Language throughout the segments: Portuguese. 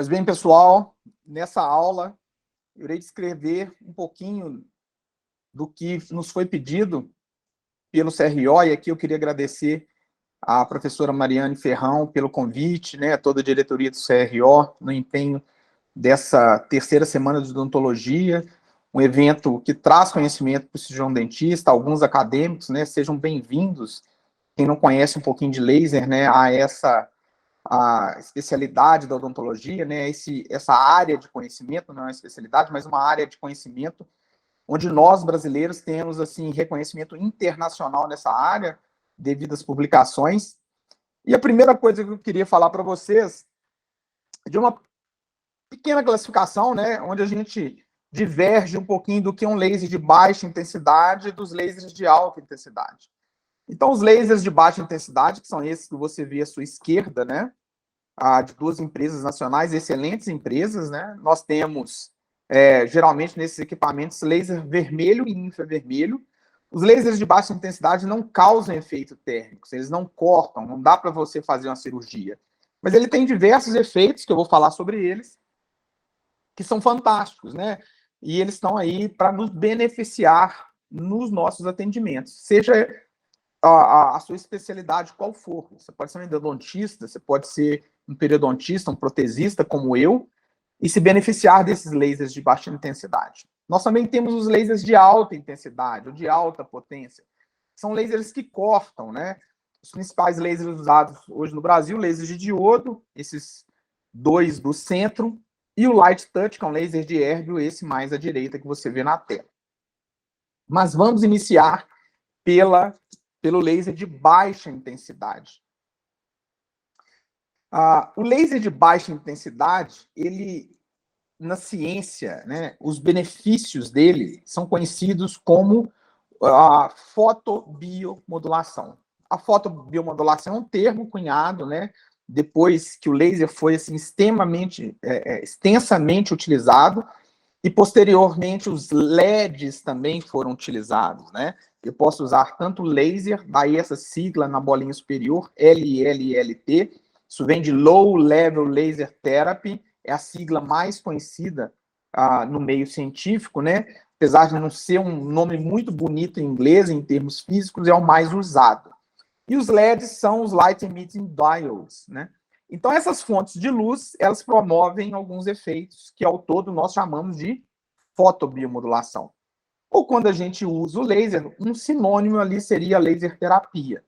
Pois bem, pessoal, nessa aula eu irei descrever um pouquinho do que nos foi pedido pelo CRO, e aqui eu queria agradecer à professora Mariane Ferrão pelo convite, né, a toda a diretoria do CRO, no empenho dessa terceira semana de odontologia, um evento que traz conhecimento para o cirurgião dentista, alguns acadêmicos, né, sejam bem-vindos. Quem não conhece um pouquinho de laser, né, a especialidade da odontologia, né, essa área de conhecimento, não é uma especialidade, mas uma área de conhecimento onde nós, brasileiros, temos assim reconhecimento internacional nessa área, devido às publicações. E a primeira coisa que eu queria falar para vocês é de uma pequena classificação, né, onde a gente diverge um pouquinho do que é um laser de baixa intensidade dos lasers de alta intensidade. Então, os lasers de baixa intensidade, que são esses que você vê à sua esquerda, né, de duas empresas nacionais, excelentes empresas, né? Nós temos, geralmente, nesses equipamentos, laser vermelho e infravermelho. Os lasers de baixa intensidade não causam efeito térmico, eles não cortam, não dá para você fazer uma cirurgia. Mas ele tem diversos efeitos, que eu vou falar sobre eles, que são fantásticos, né? E eles estão aí para nos beneficiar nos nossos atendimentos, seja a sua especialidade qual for. Você pode ser um endodontista, você pode ser um periodontista, um protesista como eu, e se beneficiar desses lasers de baixa intensidade. Nós também temos os lasers de alta intensidade, ou de alta potência. São lasers que cortam, né? Os principais lasers usados hoje no Brasil, lasers de diodo, esses dois do centro, e o Light Touch, que é um laser de hérbio, esse mais à direita que você vê na tela. Mas vamos iniciar pelo laser de baixa intensidade. O laser de baixa intensidade, ele, na ciência, né, os benefícios dele são conhecidos como a fotobiomodulação. A fotobiomodulação é um termo cunhado, né, depois que o laser foi assim, extensamente utilizado, e posteriormente os LEDs também foram utilizados, né? Eu posso usar tanto laser, daí essa sigla na bolinha superior, LLLT, isso vem de Low Level Laser Therapy, é a sigla mais conhecida no meio científico, né? Apesar de não ser um nome muito bonito em inglês, em termos físicos, é o mais usado. E os LEDs são os Light Emitting Diodes, né? Então, essas fontes de luz, elas promovem alguns efeitos que, ao todo, nós chamamos de fotobiomodulação. Ou, quando a gente usa o laser, um sinônimo ali seria a laser terapia.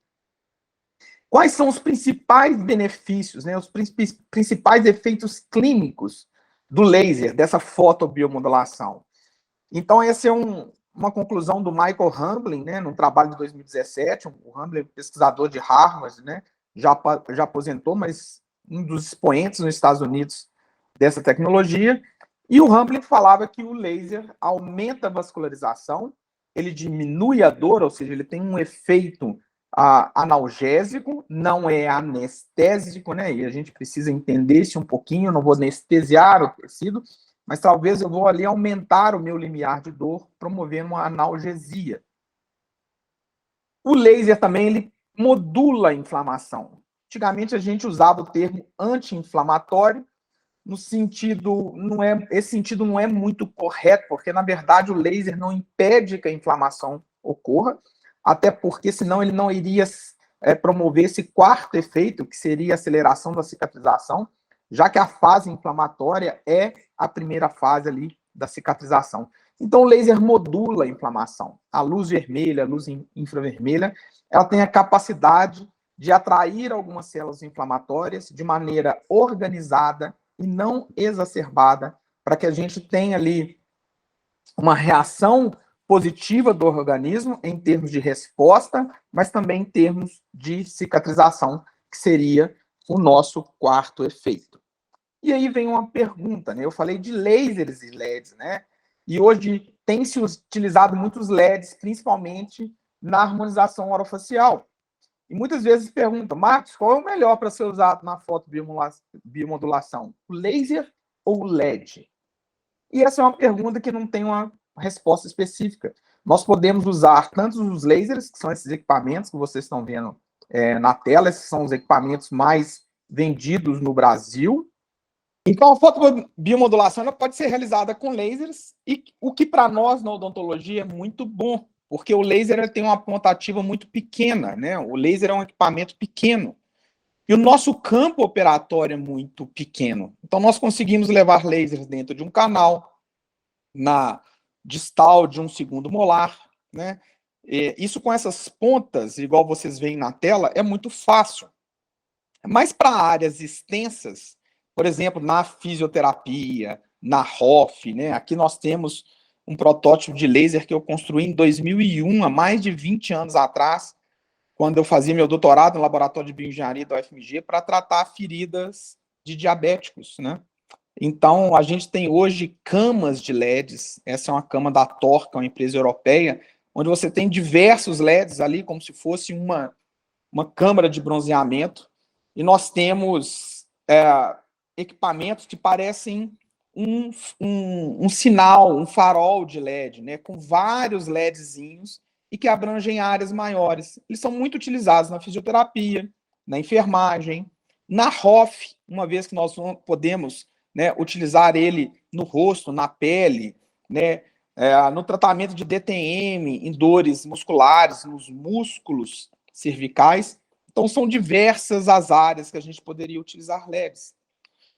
Quais são os principais benefícios, né, os principais efeitos clínicos do laser, dessa fotobiomodulação? Então, essa é uma conclusão do Michael Hamblin, né, num trabalho de 2017, o Hamblin, pesquisador de Harvard, né, já aposentou, mas um dos expoentes nos Estados Unidos dessa tecnologia, e o Hamblin falava que o laser aumenta a vascularização, ele diminui a dor, ou seja, ele tem um efeito analgésico, não é anestésico, né, e a gente precisa entender isso um pouquinho, eu não vou anestesiar o tecido, mas talvez eu vou ali aumentar o meu limiar de dor, promovendo uma analgesia. O laser também, ele modula a inflamação. Antigamente a gente usava o termo anti-inflamatório, no sentido, esse sentido não é muito correto, porque na verdade o laser não impede que a inflamação ocorra, até porque senão ele não iria promover esse quarto efeito, que seria a aceleração da cicatrização, já que a fase inflamatória é a primeira fase ali da cicatrização. Então, o laser modula a inflamação. A luz vermelha, a luz infravermelha, ela tem a capacidade de atrair algumas células inflamatórias de maneira organizada e não exacerbada, para que a gente tenha ali uma reação positiva do organismo em termos de resposta, mas também em termos de cicatrização, que seria o nosso quarto efeito. E aí vem uma pergunta, né? Eu falei de lasers e LEDs, né? E hoje tem se utilizado muitos LEDs, principalmente na harmonização orofacial. E muitas vezes perguntam, Marcos, qual é o melhor para ser usado na fotobiomodulação? O laser ou o LED? E essa é uma pergunta que não tem uma resposta específica. Nós podemos usar tanto os lasers, que são esses equipamentos que vocês estão vendo na tela, esses são os equipamentos mais vendidos no Brasil, Então, a fotobiomodulação ela pode ser realizada com lasers, e o que para nós na odontologia é muito bom, porque o laser ele tem uma ponta ativa muito pequena, né? O laser é um equipamento pequeno. E o nosso campo operatório é muito pequeno. Então, nós conseguimos levar lasers dentro de um canal, na distal de um segundo molar, né? Isso com essas pontas, igual vocês veem na tela, é muito fácil. Mas para áreas extensas, por exemplo, na fisioterapia, na ROF, né? Aqui nós temos um protótipo de laser que eu construí em 2001, há mais de 20 anos atrás, quando eu fazia meu doutorado no laboratório de bioengenharia da UFMG para tratar feridas de diabéticos, né? Então, a gente tem hoje camas de LEDs. Essa é uma cama da Torca, uma empresa europeia, onde você tem diversos LEDs ali, como se fosse uma câmara de bronzeamento. E nós temos equipamentos que parecem um sinal, um farol de LED, né, com vários LEDzinhos e que abrangem áreas maiores. Eles são muito utilizados na fisioterapia, na enfermagem, na ROF, uma vez que nós podemos, né, utilizar ele no rosto, na pele, né, no tratamento de DTM, em dores musculares, nos músculos cervicais. Então, são diversas as áreas que a gente poderia utilizar LEDs.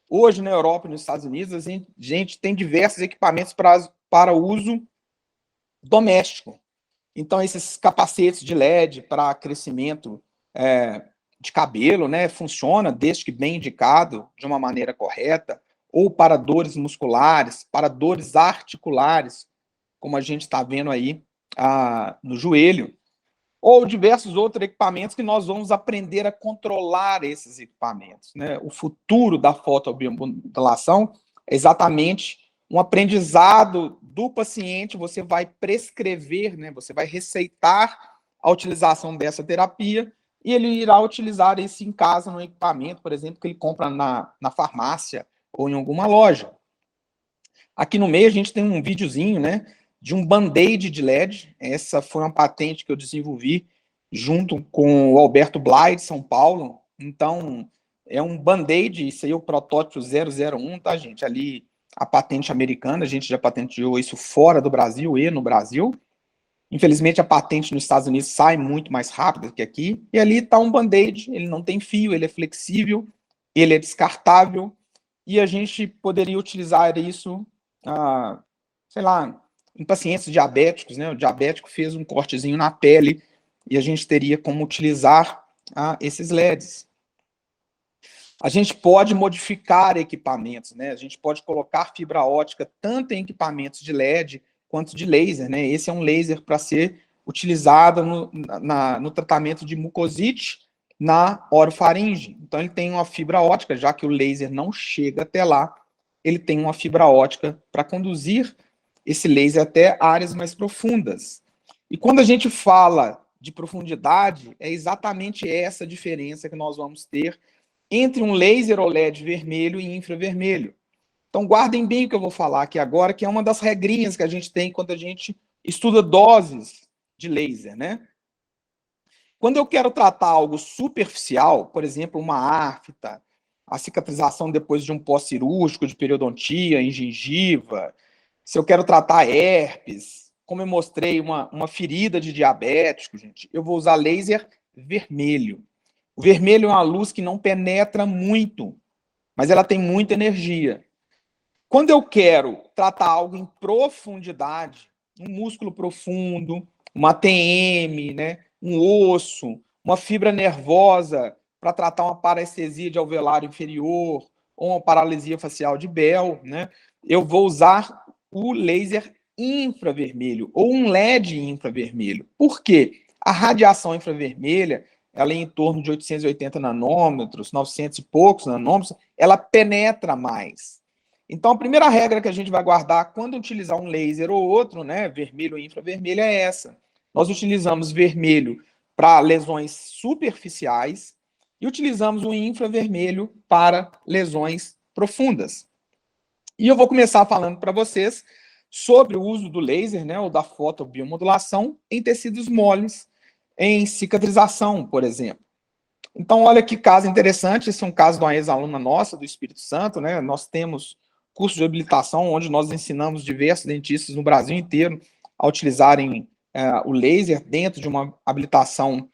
Hoje, na Europa e nos Estados Unidos, a gente tem diversos equipamentos para uso doméstico. Então, esses capacetes de LED para crescimento de cabelo, né, funciona desde que bem indicado, de uma maneira correta, ou para dores musculares, para dores articulares, como a gente está vendo aí no joelho, ou diversos outros equipamentos que nós vamos aprender a controlar esses equipamentos, né? O futuro da fotobiomodulação é exatamente um aprendizado do paciente. Você vai prescrever, né? Você vai receitar a utilização dessa terapia e ele irá utilizar isso em casa, no equipamento, por exemplo, que ele compra na farmácia ou em alguma loja. Aqui no meio a gente tem um videozinho, né, de um band-aid de LED. Essa foi uma patente que eu desenvolvi junto com o Alberto Blay, de São Paulo. Então, é um band-aid, isso aí é o protótipo 001, tá, gente? Ali, a patente americana, a gente já patenteou isso fora do Brasil e no Brasil. Infelizmente, a patente nos Estados Unidos sai muito mais rápido que aqui. E ali está um band-aid, ele não tem fio, ele é flexível, ele é descartável, e a gente poderia utilizar isso, sei lá, em pacientes diabéticos, né? O diabético fez um cortezinho na pele e a gente teria como utilizar esses LEDs. A gente pode modificar equipamentos, né? A gente pode colocar fibra ótica tanto em equipamentos de LED quanto de laser, né? Esse é um laser para ser utilizado no tratamento de mucosite na orofaringe. Então, ele tem uma fibra ótica, já que o laser não chega até lá, ele tem uma fibra ótica para conduzir esse laser até áreas mais profundas. E quando a gente fala de profundidade, é exatamente essa diferença que nós vamos ter entre um laser OLED vermelho e infravermelho. Então, guardem bem o que eu vou falar aqui agora, que é uma das regrinhas que a gente tem quando a gente estuda doses de laser, né? Quando eu quero tratar algo superficial, por exemplo, uma afta, a cicatrização depois de um pós-cirúrgico de periodontia em gengiva, se eu quero tratar herpes, como eu mostrei, uma ferida de diabético, gente, eu vou usar laser vermelho. O vermelho é uma luz que não penetra muito, mas ela tem muita energia. Quando eu quero tratar algo em profundidade, um músculo profundo, uma TM, né, um osso, uma fibra nervosa para tratar uma parestesia de alveolar inferior ou uma paralisia facial de Bell, né, eu vou usar o laser infravermelho ou um LED infravermelho. Por quê? A radiação infravermelha, ela é em torno de 880 nanômetros, 900 e poucos nanômetros, ela penetra mais. Então, a primeira regra que a gente vai guardar quando utilizar um laser ou outro, né, vermelho ou infravermelho, é essa. Nós utilizamos vermelho para lesões superficiais e utilizamos o infravermelho para lesões profundas. E eu vou começar falando para vocês sobre o uso do laser, né, ou da fotobiomodulação em tecidos moles, em cicatrização, por exemplo. Então, olha que caso interessante, esse é um caso de uma ex-aluna nossa, do Espírito Santo, né? Nós temos curso de habilitação onde nós ensinamos diversos dentistas no Brasil inteiro a utilizarem o laser dentro de uma habilitação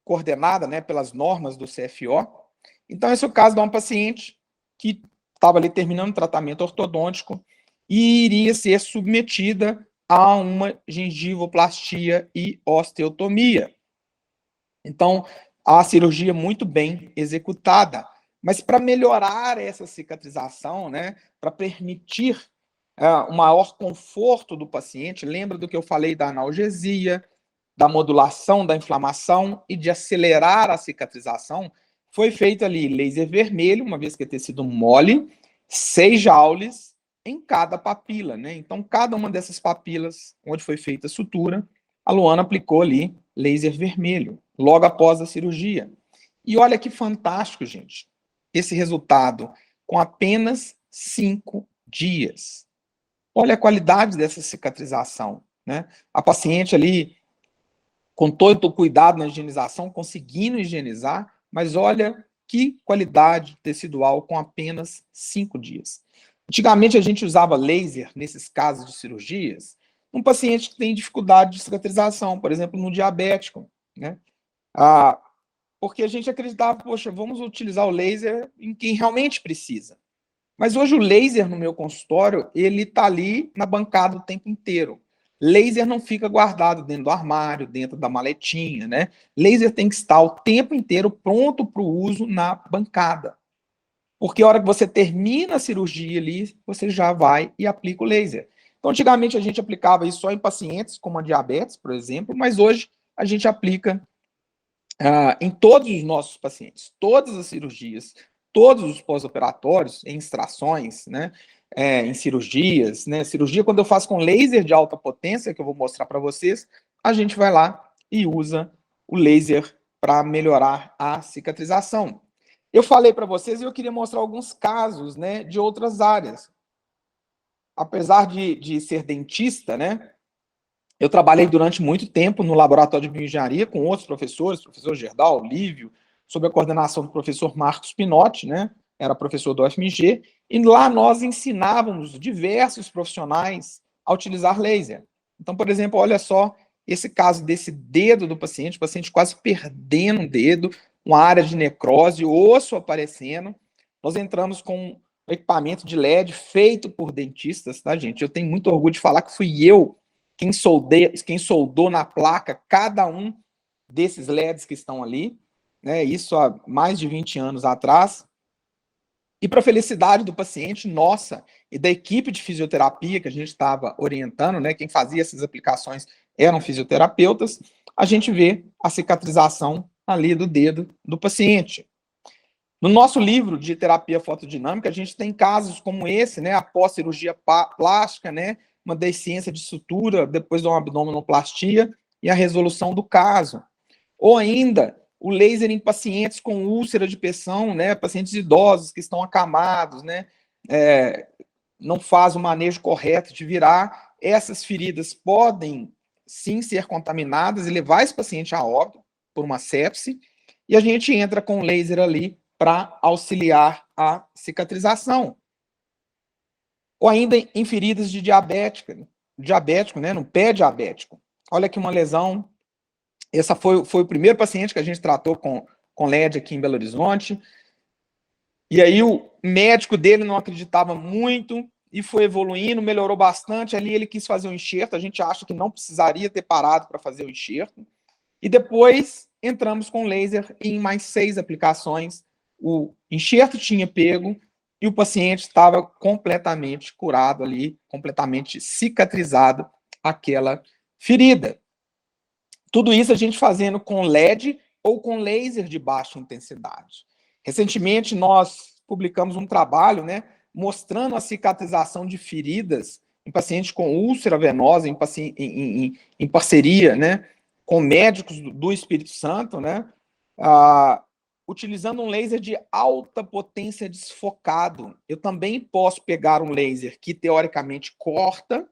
coordenada, né, pelas normas do CFO. Então, esse é o caso de uma paciente que estava ali terminando o tratamento ortodôntico e iria ser submetida a uma gengivoplastia e osteotomia. Então, a cirurgia muito bem executada. Mas para melhorar essa cicatrização, né, para permitir um maior conforto do paciente, lembra do que eu falei da analgesia, da modulação da inflamação e de acelerar a cicatrização, foi feito ali laser vermelho, uma vez que é tecido mole, 6 joules em cada papila, né? Então, cada uma dessas papilas, onde foi feita a sutura, a Luana aplicou ali laser vermelho, logo após a cirurgia. E olha que fantástico, gente, esse resultado com apenas 5 dias. Olha a qualidade dessa cicatrização, né? A paciente ali, com todo o cuidado na higienização, conseguindo higienizar, mas olha que qualidade tecidual com apenas 5 dias. Antigamente a gente usava laser nesses casos de cirurgias, um paciente que tem dificuldade de cicatrização, por exemplo, no diabético, né? Porque a gente acreditava, poxa, vamos utilizar o laser em quem realmente precisa. Mas hoje o laser no meu consultório, ele está ali na bancada o tempo inteiro. Laser não fica guardado dentro do armário, dentro da maletinha, né? Laser tem que estar o tempo inteiro pronto para o uso na bancada. Porque a hora que você termina a cirurgia ali, você já vai e aplica o laser. Então, antigamente a gente aplicava isso só em pacientes como a diabetes, por exemplo, mas hoje a gente aplica em todos os nossos pacientes, todas as cirurgias, todos os pós-operatórios, em extrações, né, em cirurgias, né, cirurgia quando eu faço com laser de alta potência, que eu vou mostrar para vocês, a gente vai lá e usa o laser para melhorar a cicatrização. Eu falei para vocês e eu queria mostrar alguns casos, né, de outras áreas. Apesar de ser dentista, né, eu trabalhei durante muito tempo no laboratório de bioengenharia com outros professores, professor Gerdau, Lívio, sob a coordenação do professor Marcos Pinotti, né? Era professor do UFMG, e lá nós ensinávamos diversos profissionais a utilizar laser. Então, por exemplo, olha só esse caso desse dedo do paciente, o paciente quase perdendo um dedo, uma área de necrose, osso aparecendo. Nós entramos com um equipamento de LED feito por dentistas, tá, gente? Eu tenho muito orgulho de falar que fui eu quem soldou na placa cada um desses LEDs que estão ali, né? Isso há mais de 20 anos atrás. E para a felicidade do paciente, nossa, e da equipe de fisioterapia que a gente estava orientando, né? Quem fazia essas aplicações eram fisioterapeutas, a gente vê a cicatrização ali do dedo do paciente. No nosso livro de terapia fotodinâmica, a gente tem casos como esse, né? Após cirurgia plástica, né? Uma deficiência de sutura, depois de uma abdominoplastia, e a resolução do caso. Ou ainda, o laser em pacientes com úlcera de pressão, né? Pacientes idosos que estão acamados, né? Não faz o manejo correto de virar. Essas feridas podem, sim, ser contaminadas e levar esse paciente a óbito por uma sepse. E a gente entra com o laser ali para auxiliar a cicatrização. Ou ainda em feridas de diabético, né, no pé diabético. Olha aqui uma lesão. Essa foi o primeiro paciente que a gente tratou com LED aqui em Belo Horizonte. E aí o médico dele não acreditava muito e foi evoluindo, melhorou bastante. Ali ele quis fazer o enxerto, a gente acha que não precisaria ter parado para fazer o enxerto. E depois entramos com laser em mais 6 aplicações. O enxerto tinha pego e o paciente estava completamente curado ali, completamente cicatrizado aquela ferida. Tudo isso a gente fazendo com LED ou com laser de baixa intensidade. Recentemente nós publicamos um trabalho, né, mostrando a cicatrização de feridas em pacientes com úlcera venosa, em parceria, né, com médicos do Espírito Santo, né, utilizando um laser de alta potência desfocado. Eu também posso pegar um laser que teoricamente corta,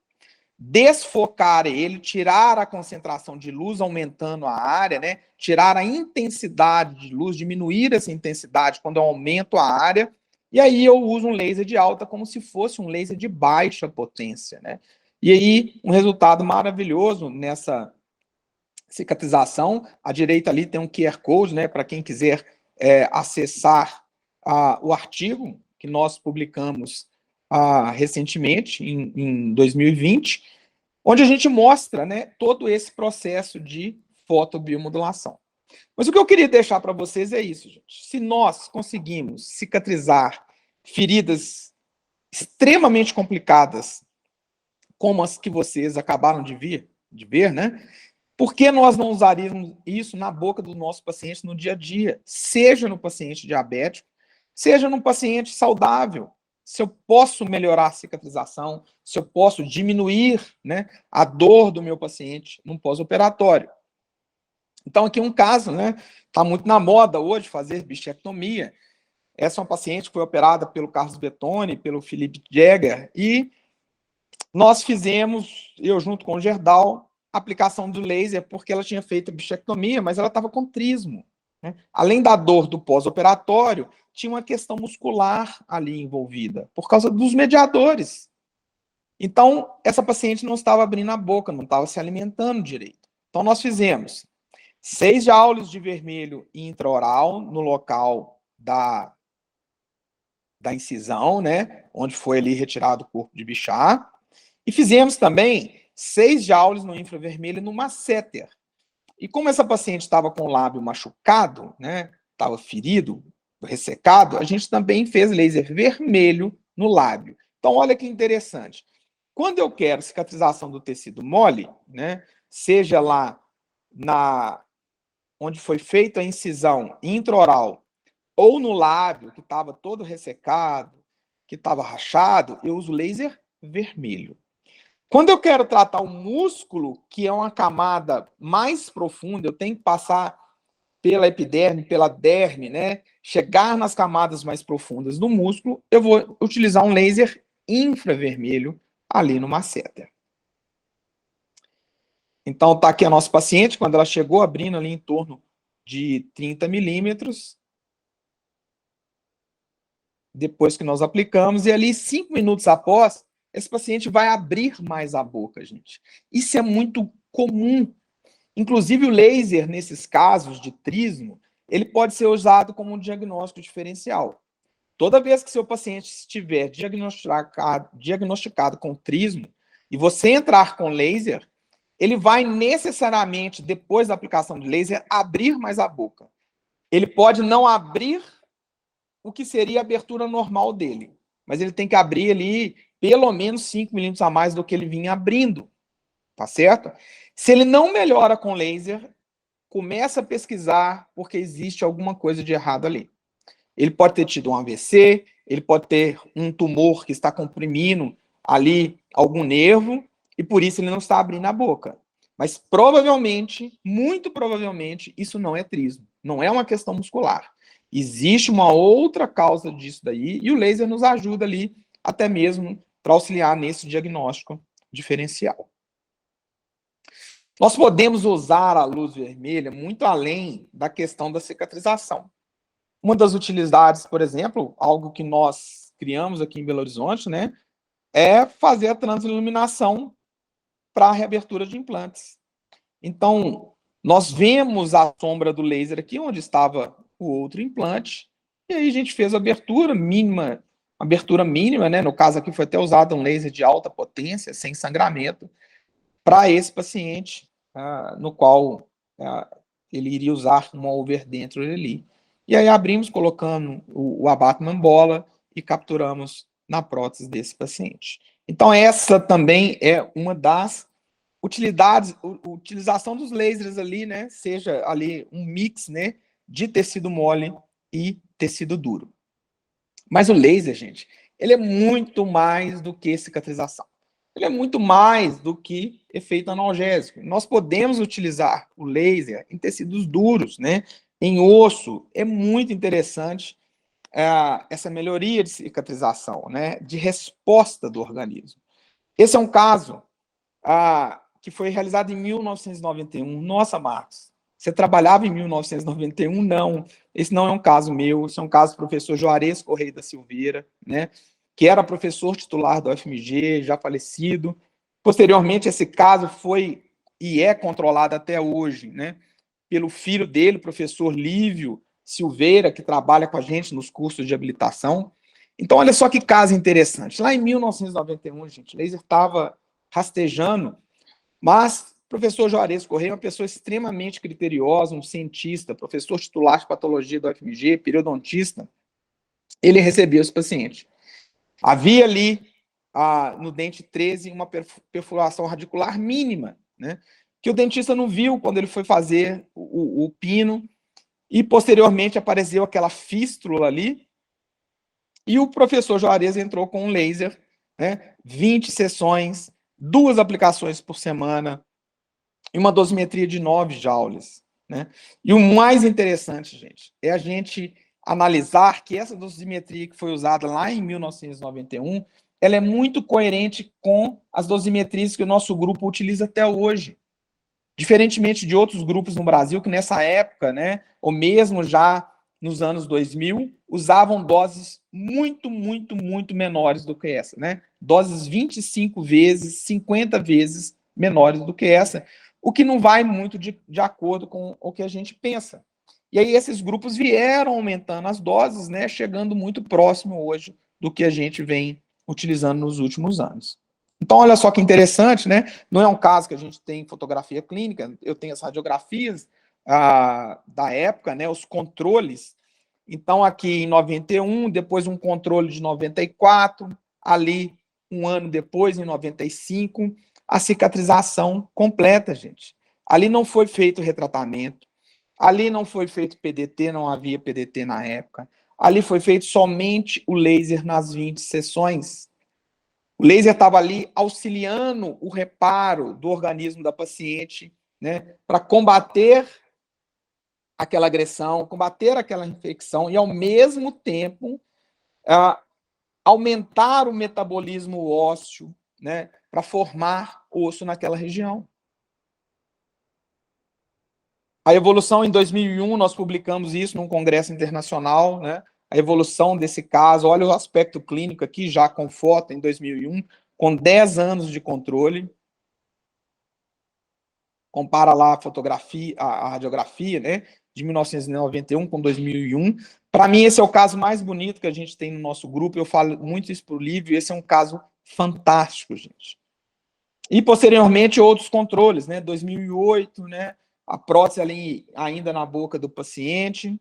desfocar ele, tirar a concentração de luz, aumentando a área, né? Tirar a intensidade de luz, diminuir essa intensidade quando eu aumento a área, e aí eu uso um laser de alta como se fosse um laser de baixa potência, né? E aí, um resultado maravilhoso nessa cicatrização. À direita ali tem um QR Code, né, para quem quiser acessar o artigo que nós publicamos recentemente, em 2020, onde a gente mostra, né, todo esse processo de fotobiomodulação. Mas o que eu queria deixar para vocês é isso, gente. Se nós conseguimos cicatrizar feridas extremamente complicadas, como as que vocês acabaram de ver, né? Por que nós não usaríamos isso na boca do nosso paciente no dia a dia? Seja no paciente diabético, seja no paciente saudável. Se eu posso melhorar a cicatrização, se eu posso diminuir, né, a dor do meu paciente no pós-operatório. Então, aqui um caso, né? Está muito na moda hoje fazer bichectomia. Essa é uma paciente que foi operada pelo Carlos Bettoni, pelo Felipe Jäger, e nós fizemos, eu junto com o Gerdau, a aplicação do laser, porque ela tinha feito a bichectomia, mas ela estava com trismo, né? Além da dor do pós-operatório, tinha uma questão muscular ali envolvida, por causa dos mediadores. Então, essa paciente não estava abrindo a boca, não estava se alimentando direito. Então, nós fizemos 6 joules de vermelho intraoral no local da incisão, né? Onde foi ali retirado o corpo de Bichat. E fizemos também 6 joules no infravermelho no masseter. E como essa paciente estava com o lábio machucado, né, estava ferido, ressecado, a gente também fez laser vermelho no lábio. Então, olha que interessante. Quando eu quero cicatrização do tecido mole, né, seja lá onde foi feita a incisão intraoral ou no lábio, que estava todo ressecado, que estava rachado, eu uso laser vermelho. Quando eu quero tratar o músculo, que é uma camada mais profunda, eu tenho que passar pela epiderme, pela derme, né? Chegar nas camadas mais profundas do músculo, eu vou utilizar um laser infravermelho ali no masseter. Então, tá aqui a nossa paciente, quando ela chegou abrindo ali em torno de 30 milímetros, depois que nós aplicamos, e ali 5 minutos após, esse paciente vai abrir mais a boca, gente. Isso é muito comum. Inclusive, o laser, nesses casos de trismo, ele pode ser usado como um diagnóstico diferencial. Toda vez que seu paciente estiver diagnosticado com trismo, e você entrar com laser, ele vai necessariamente, depois da aplicação de laser, abrir mais a boca. Ele pode não abrir o que seria a abertura normal dele, mas ele tem que abrir ali pelo menos 5 milímetros a mais do que ele vinha abrindo, tá certo? Se ele não melhora com laser, começa a pesquisar porque existe alguma coisa de errado ali. Ele pode ter tido um AVC, ele pode ter um tumor que está comprimindo ali algum nervo e por isso ele não está abrindo a boca. Mas provavelmente, muito provavelmente, isso não é trismo, não é uma questão muscular. Existe uma outra causa disso daí e o laser nos ajuda ali até mesmo para auxiliar nesse diagnóstico diferencial. Nós podemos usar a luz vermelha muito além da questão da cicatrização. Uma das utilidades, por exemplo, algo que nós criamos aqui em Belo Horizonte, né, é fazer a transiluminação para a reabertura de implantes. Então, nós vemos a sombra do laser aqui, onde estava o outro implante, e aí a gente fez a abertura mínima, né, no caso aqui foi até usado um laser de alta potência, sem sangramento, para esse paciente, no qual ele iria usar uma overdentro ali. E aí abrimos colocando o abattement bola e capturamos na prótese desse paciente. Então essa também é uma das utilidades, utilização dos lasers ali, né, seja ali um mix, né, de tecido mole e tecido duro. Mas o laser, gente, ele é muito mais do que cicatrização. Ele é muito mais do que efeito analgésico. Nós podemos utilizar o laser em tecidos duros, né? Em osso. É muito interessante essa melhoria de cicatrização, né? De resposta do organismo. Esse é um caso que foi realizada em 1991. Nossa, Marcos, você trabalhava em 1991? Não, esse não é um caso meu, esse é um caso do professor Juarez Correia da Silveira, né, que era professor titular da UFMG, já falecido. Posteriormente, esse caso foi e é controlado até hoje, né, pelo filho dele, professor Lívio Silveira, que trabalha com a gente nos cursos de habilitação. Então, olha só que caso interessante. Lá em 1991, gente, Laser estava rastejando, mas o professor Juarez Correia é uma pessoa extremamente criteriosa, um cientista, professor titular de patologia do UFMG, periodontista. Ele recebeu esse paciente. Havia ali, no dente 13, uma perfuração radicular mínima, né, que o dentista não viu quando ele foi fazer o pino, e posteriormente apareceu aquela fístula ali, e o professor Juarez entrou com um laser, né, 20 sessões, 2 aplicações por semana, e uma dosimetria de 9 joules, né? E o mais interessante, gente, é a gente analisar que essa dosimetria que foi usada lá em 1991, ela é muito coerente com as dosimetrias que o nosso grupo utiliza até hoje. Diferentemente de outros grupos no Brasil que nessa época, né, ou mesmo já nos anos 2000, usavam doses muito, muito, muito menores do que essa, né? Doses 25 vezes, 50 vezes menores do que essa, o que não vai muito de acordo com o que a gente pensa. E aí esses grupos vieram aumentando as doses, né, chegando muito próximo hoje do que a gente vem utilizando nos últimos anos. Então, olha só que interessante, né? Não é um caso que a gente tem fotografia clínica, eu tenho as radiografias da época, né? Os controles. Então, aqui em 91, depois um controle de 94, ali um ano depois, em 95, a cicatrização completa, gente. Ali não foi feito retratamento, ali não foi feito PDT, não havia PDT na época. Ali foi feito somente o laser nas 20 sessões. O laser estava ali auxiliando o reparo do organismo da paciente, né, para combater aquela agressão, combater aquela infecção e, ao mesmo tempo, aumentar o metabolismo ósseo, né, para formar osso naquela região. A evolução em 2001, nós publicamos isso num congresso internacional, né, a evolução desse caso, olha o aspecto clínico aqui, já com foto em 2001, com 10 anos de controle. Compara lá a fotografia, a radiografia, né, de 1991 com 2001. Para mim, esse é o caso mais bonito que a gente tem no nosso grupo. Eu falo muito isso para o Lívio, esse é um caso fantástico, gente. E, posteriormente, outros controles, né, 2008, né, a prótese ali ainda na boca do paciente,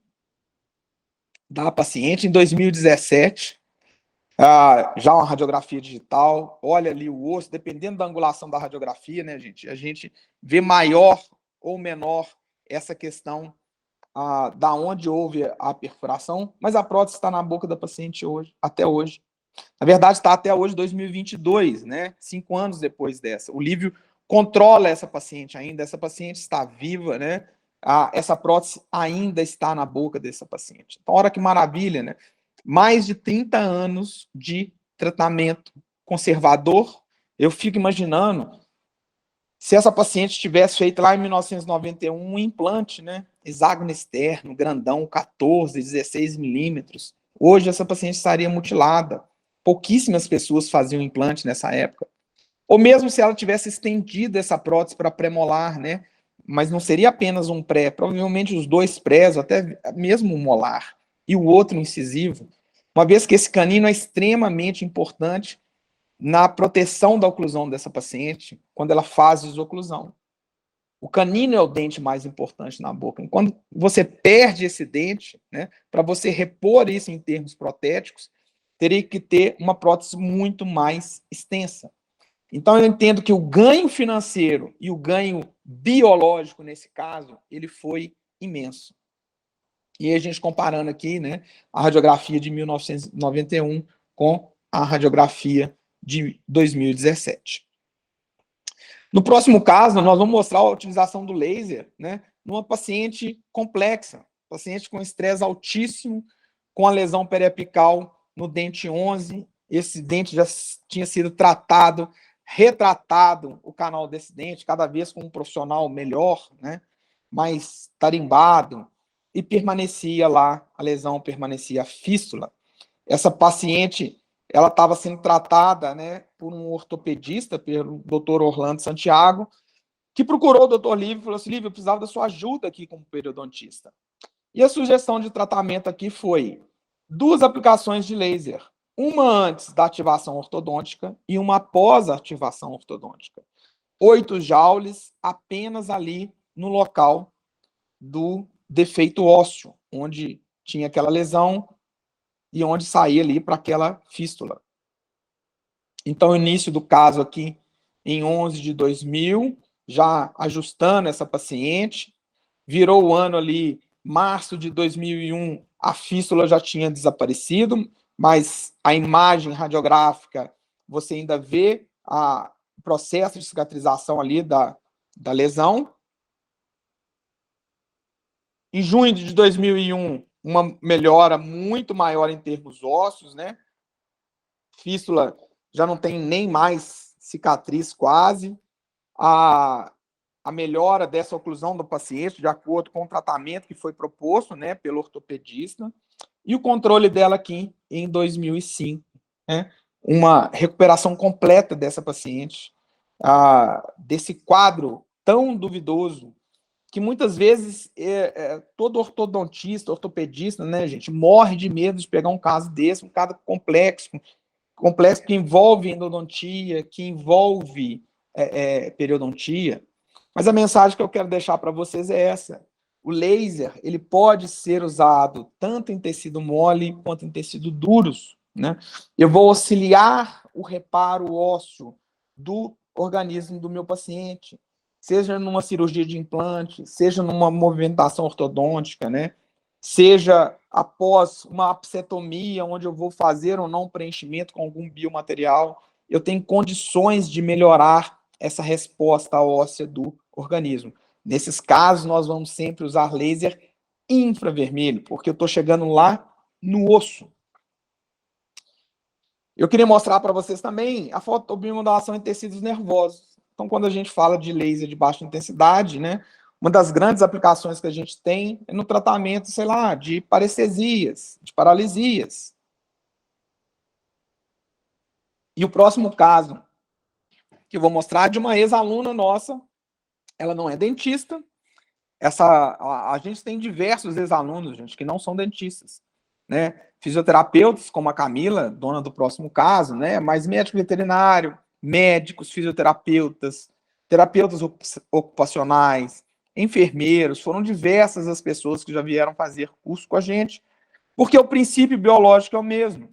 da paciente, em 2017, já uma radiografia digital, olha ali o osso, dependendo da angulação da radiografia, né, gente, a gente vê maior ou menor essa questão da onde houve a perfuração, mas a prótese está na boca da paciente hoje, até hoje. Na verdade, está até hoje, 2022, né, 5 anos depois dessa. O Lívio controla essa paciente ainda, essa paciente está viva, né, essa prótese ainda está na boca dessa paciente. Então, olha que maravilha, né? Mais de 30 anos de tratamento conservador. Eu fico imaginando se essa paciente tivesse feito lá em 1991 um implante, né? Hexágono externo, grandão, 14, 16 milímetros. Hoje essa paciente estaria mutilada. Pouquíssimas pessoas faziam implante nessa época. Ou mesmo se ela tivesse estendido essa prótese para premolar, né? Mas não seria apenas um pré, provavelmente os 2 prés, até mesmo um molar, e o outro incisivo, uma vez que esse canino é extremamente importante na proteção da oclusão dessa paciente, quando ela faz desoclusão. O canino é o dente mais importante na boca. E quando você perde esse dente, né, para você repor isso em termos protéticos, teria que ter uma prótese muito mais extensa. Então, eu entendo que o ganho financeiro e o ganho biológico, nesse caso, ele foi imenso. E aí, a gente comparando aqui, né, a radiografia de 1991 com a radiografia de 2017. No próximo caso, nós vamos mostrar a utilização do laser, né, numa paciente complexa, paciente com estresse altíssimo, com a lesão periapical no dente 11. Esse dente já tinha sido tratado, retratado o canal descendente, cada vez com um profissional melhor, né, mais tarimbado, e permanecia lá, a lesão permanecia, a fístula. Essa paciente, ela estava sendo tratada, né, por um ortopedista, pelo Dr. Orlando Santiago, que procurou o Dr. Lívio e falou assim: Lívio, eu precisava da sua ajuda aqui como periodontista. E a sugestão de tratamento aqui foi 2 aplicações de laser, uma antes da ativação ortodôntica e uma após a ativação ortodôntica. 8 joules apenas ali no local do defeito ósseo, onde tinha aquela lesão e onde saía ali para aquela fístula. Então, o início do caso aqui em 11 de 2000, já ajustando essa paciente, virou o ano ali, março de 2001, a fístula já tinha desaparecido, mas a imagem radiográfica, você ainda vê o processo de cicatrização ali da lesão. Em junho de 2001, uma melhora muito maior em termos ósseos, né? Fístula já não tem nem mais cicatriz quase. A melhora dessa oclusão do paciente, de acordo com o tratamento que foi proposto, né, pelo ortopedista, e o controle dela aqui em 2005, né? Uma recuperação completa dessa paciente, desse quadro tão duvidoso, que muitas vezes todo ortodontista, ortopedista, né, gente, morre de medo de pegar um caso desse, um caso complexo que envolve endodontia, que envolve periodontia. Mas a mensagem que eu quero deixar para vocês é essa: o laser, ele pode ser usado tanto em tecido mole quanto em tecido duros, né? Eu vou auxiliar o reparo ósseo do organismo do meu paciente, seja numa cirurgia de implante, seja numa movimentação ortodôntica, né? Seja após uma apsetomia, onde eu vou fazer ou não preenchimento com algum biomaterial, eu tenho condições de melhorar essa resposta óssea do organismo. Nesses casos, nós vamos sempre usar laser infravermelho, porque eu estou chegando lá no osso. Eu queria mostrar para vocês também a fotobiomodulação em tecidos nervosos. Então, quando a gente fala de laser de baixa intensidade, né, uma das grandes aplicações que a gente tem é no tratamento, sei lá, de parestesias, de paralisias. E o próximo caso que eu vou mostrar é de uma ex-aluna nossa. Ela não é dentista. A gente tem diversos ex-alunos, gente, que não são dentistas, né? Fisioterapeutas, como a Camila, dona do próximo caso, né? Mas médico veterinário, médicos, fisioterapeutas, terapeutas ocupacionais, enfermeiros, foram diversas as pessoas que já vieram fazer curso com a gente, porque o princípio biológico é o mesmo.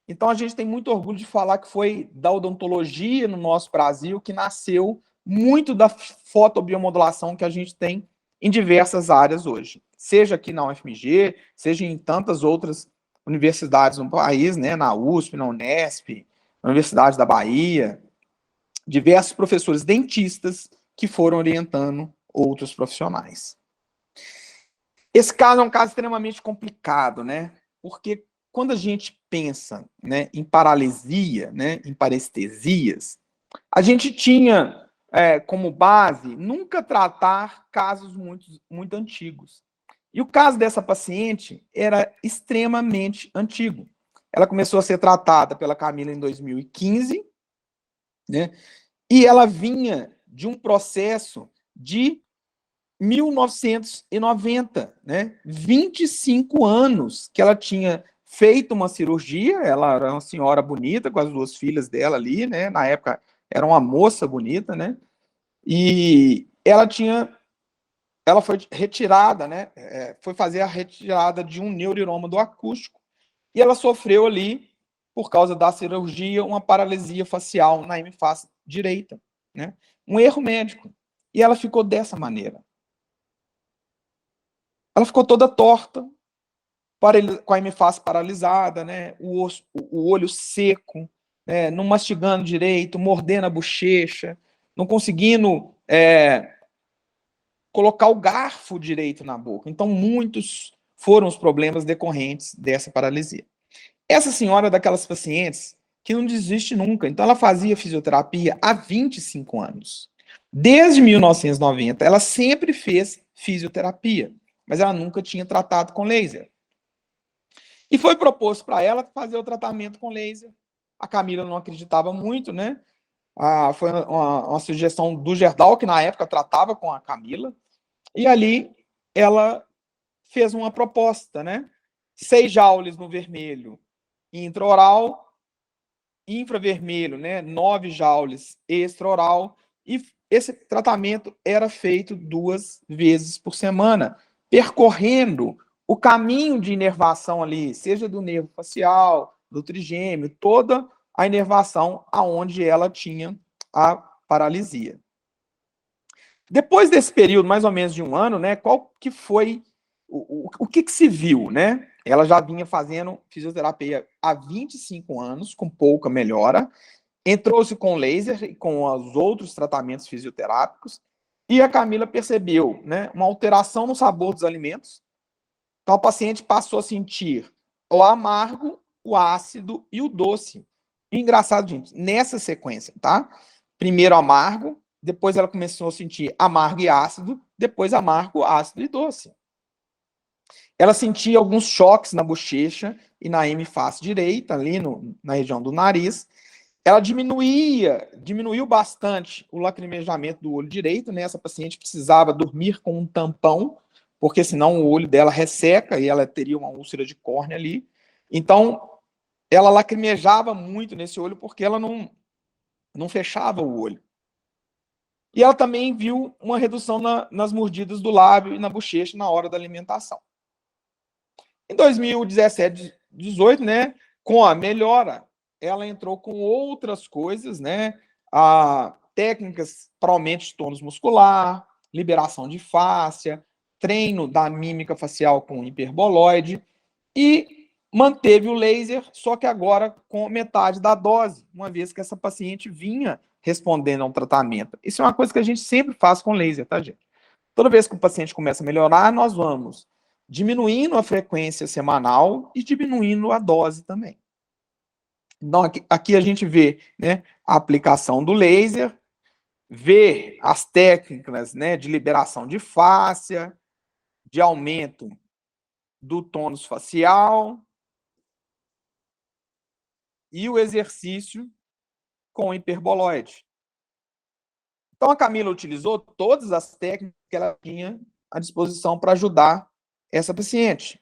Então, a gente tem muito orgulho de falar que foi da odontologia no nosso Brasil que nasceu muito da fotobiomodulação que a gente tem em diversas áreas hoje. Seja aqui na UFMG, seja em tantas outras universidades no país, né, na USP, na Unesp, na Universidade da Bahia, diversos professores dentistas que foram orientando outros profissionais. Esse caso é um caso extremamente complicado, né? Porque quando a gente pensa, né, em paralisia, né, em parestesias, a gente tinha como base nunca tratar casos muito antigos. E o caso dessa paciente era extremamente antigo. Ela começou a ser tratada pela Camila em 2015, né, e ela vinha de um processo de 1990, né? 25 anos que ela tinha feito uma cirurgia. Ela era uma senhora bonita, com as 2 filhas dela ali, né? Na época era uma moça bonita, né? E ela foi retirada, né? Foi fazer a retirada de um neuriroma do acústico e ela sofreu ali, por causa da cirurgia, uma paralisia facial na hemiface direita, né? Um erro médico. E ela ficou dessa maneira. Ela ficou toda torta, com a hemiface paralisada, né? O olho seco, né? Não mastigando direito, mordendo a bochecha, não conseguindo colocar o garfo direito na boca. Então, muitos foram os problemas decorrentes dessa paralisia. Essa senhora é daquelas pacientes que não desiste nunca. Então, ela fazia fisioterapia há 25 anos. Desde 1990, ela sempre fez fisioterapia, mas ela nunca tinha tratado com laser. E foi proposto para ela fazer o tratamento com laser. A Camila não acreditava muito, né? Foi uma sugestão do Gerdau, que na época tratava com a Camila, e ali ela fez uma proposta, né? 6 joules no vermelho intraoral, infravermelho, né? 9 joules extraoral, e esse tratamento era feito 2 vezes por semana, percorrendo o caminho de inervação ali, seja do nervo facial, do trigêmeo, toda a inervação aonde ela tinha a paralisia. Depois desse período, mais ou menos de um ano, né, qual que foi o que se viu, né? Ela já vinha fazendo fisioterapia há 25 anos, com pouca melhora, entrou-se com laser e com os outros tratamentos fisioterápicos, e a Camila percebeu, né, uma alteração no sabor dos alimentos. Então, a paciente passou a sentir o amargo, o ácido e o doce. E engraçado, gente, nessa sequência, tá? Primeiro amargo, depois ela começou a sentir amargo e ácido, depois amargo, ácido e doce. Ela sentia alguns choques na bochecha e na hemiface direita, ali na região do nariz. Ela diminuiu bastante o lacrimejamento do olho direito, né? Essa paciente precisava dormir com um tampão, porque senão o olho dela resseca e ela teria uma úlcera de córnea ali. Então, ela lacrimejava muito nesse olho porque ela não fechava o olho. E ela também viu uma redução nas mordidas do lábio e na bochecha na hora da alimentação. Em 2017, 2018, né, com a melhora, ela entrou com outras coisas, né, técnicas para aumento de tônus muscular, liberação de fáscia, treino da mímica facial com hiperboloide, e manteve o laser, só que agora com metade da dose, uma vez que essa paciente vinha respondendo a um tratamento. Isso é uma coisa que a gente sempre faz com laser, tá, gente? Toda vez que o paciente começa a melhorar, nós vamos diminuindo a frequência semanal e diminuindo a dose também. Então, aqui a gente vê, né, a aplicação do laser, vê as técnicas, né, de liberação de fáscia, de aumento do tônus facial e o exercício com hiperboloide. Então, a Camila utilizou todas as técnicas que ela tinha à disposição para ajudar essa paciente.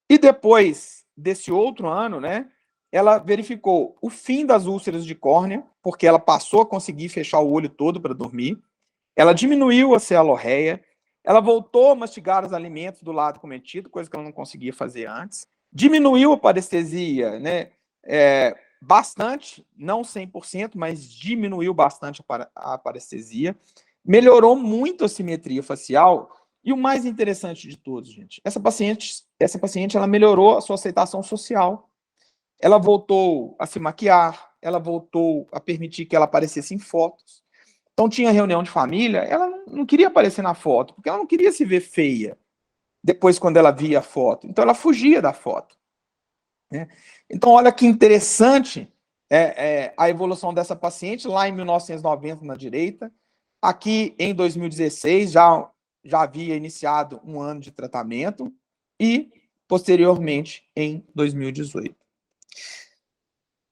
E depois desse outro ano, né, ela verificou o fim das úlceras de córnea, porque ela passou a conseguir fechar o olho todo para dormir. Ela diminuiu a cealorreia, ela voltou a mastigar os alimentos do lado cometido, coisa que ela não conseguia fazer antes. Diminuiu a parestesia, né, bastante, não 100%, mas diminuiu bastante a parestesia. Melhorou muito a simetria facial. E o mais interessante de todos, gente, essa paciente ela melhorou a sua aceitação social. Ela voltou a se maquiar, ela voltou a permitir que ela aparecesse em fotos. Então, tinha reunião de família, ela não queria aparecer na foto, porque ela não queria se ver feia depois quando ela via a foto. Então, ela fugia da foto, né? Então, olha que interessante a evolução dessa paciente lá em 1990 na direita. Aqui em 2016 já havia iniciado um ano de tratamento e posteriormente em 2018.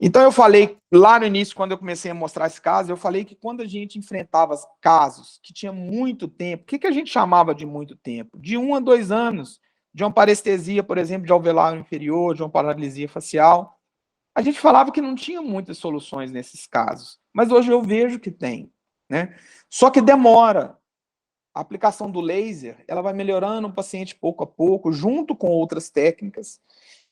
Então eu falei lá no início, quando eu comecei a mostrar esse caso, eu falei que quando a gente enfrentava casos que tinha muito tempo, o que a gente chamava de muito tempo? De 1 a 2 anos, de uma parestesia, por exemplo, de alveolar inferior, de uma paralisia facial. A gente falava que não tinha muitas soluções nesses casos, mas hoje eu vejo que tem, né? Só que demora. A aplicação do laser, ela vai melhorando o paciente pouco a pouco, junto com outras técnicas.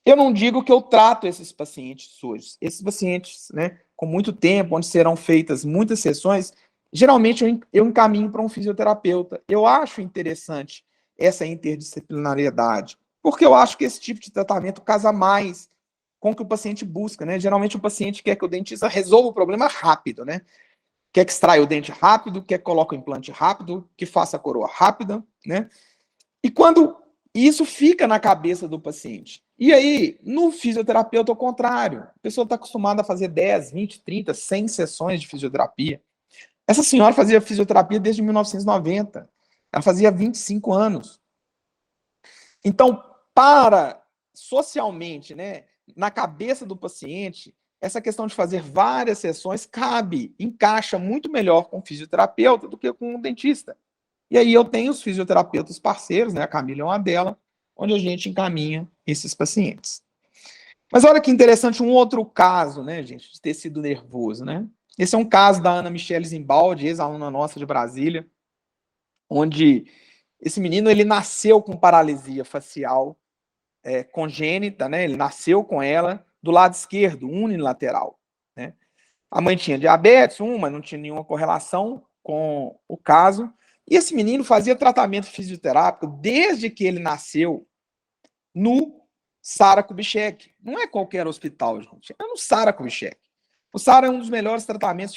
Eu não digo que eu trato esses pacientes hoje. Esses pacientes, né, com muito tempo, onde serão feitas muitas sessões, geralmente eu encaminho para um fisioterapeuta. Eu acho interessante essa interdisciplinariedade, porque eu acho que esse tipo de tratamento casa mais com o que o paciente busca, né? Geralmente o paciente quer que o dentista resolva o problema rápido, né? Quer que extraia o dente rápido, quer que coloque o implante rápido, que faça a coroa rápida, né? E quando isso fica na cabeça do paciente, E aí, no fisioterapeuta, ao contrário. A pessoa está acostumada a fazer 10, 20, 30, 100 sessões de fisioterapia. Essa senhora fazia fisioterapia desde 1990. Ela fazia 25 anos. Então, para socialmente, né, na cabeça do paciente, essa questão de fazer várias sessões encaixa muito melhor com o fisioterapeuta do que com o dentista. E aí eu tenho os fisioterapeutas parceiros, né, a Camila é uma delas, onde a gente encaminha esses pacientes. Mas olha que interessante, um outro caso, né, gente, de tecido nervoso, né? Esse é um caso da Ana Michele Zimbaldi, ex-aluna nossa de Brasília, onde esse menino ele nasceu com paralisia facial congênita, né? Ele nasceu com ela do lado esquerdo, unilateral, né? A mãe tinha diabetes, mas não tinha nenhuma correlação com o caso. E esse menino fazia tratamento fisioterápico desde que ele nasceu no Sara Kubitschek. Não é qualquer hospital, gente. É no Sara Kubitschek. O Sara é um dos melhores tratamentos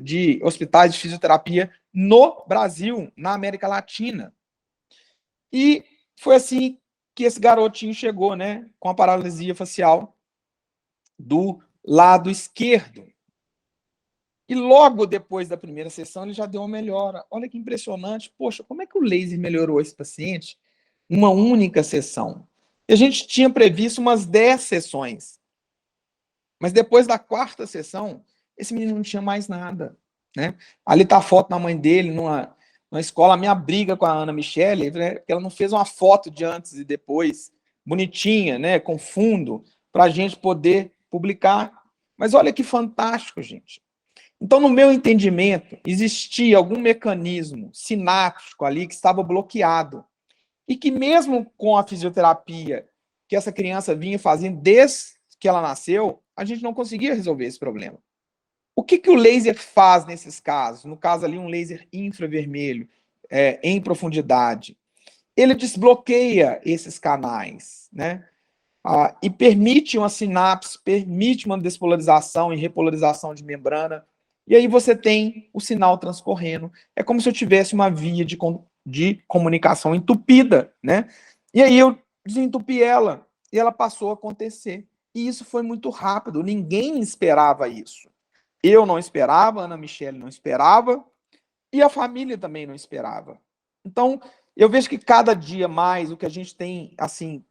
de hospitais de fisioterapia no Brasil, na América Latina. E foi assim que esse garotinho chegou, né, com a paralisia facial do lado esquerdo. E logo depois da primeira sessão ele já deu uma melhora. Olha que impressionante. Poxa, como é que o laser melhorou esse paciente? Uma única sessão. E a gente tinha previsto umas 10 sessões. Mas depois da quarta sessão, esse menino não tinha mais nada, né? Ali tá a foto da mãe dele numa escola, a minha briga com a Ana Michele, né, que ela não fez uma foto de antes e depois, bonitinha, né, com fundo, para a gente poder publicar. Mas olha que fantástico, gente. Então, no meu entendimento, existia algum mecanismo sináptico ali que estava bloqueado. E que mesmo com a fisioterapia que essa criança vinha fazendo desde que ela nasceu, a gente não conseguia resolver esse problema. O que o laser faz nesses casos? No caso ali, um laser infravermelho, em profundidade. Ele desbloqueia esses canais, né? E permite uma sinapse, permite uma despolarização e repolarização de membrana. E aí você tem o sinal transcorrendo. É como se eu tivesse uma via de comunicação entupida, né? E aí eu desentupi ela e ela passou a acontecer. E isso foi muito rápido, ninguém esperava isso. Eu não esperava, a Ana Michele não esperava, e a família também não esperava. Então, eu vejo que cada dia mais o que a gente tem, assim,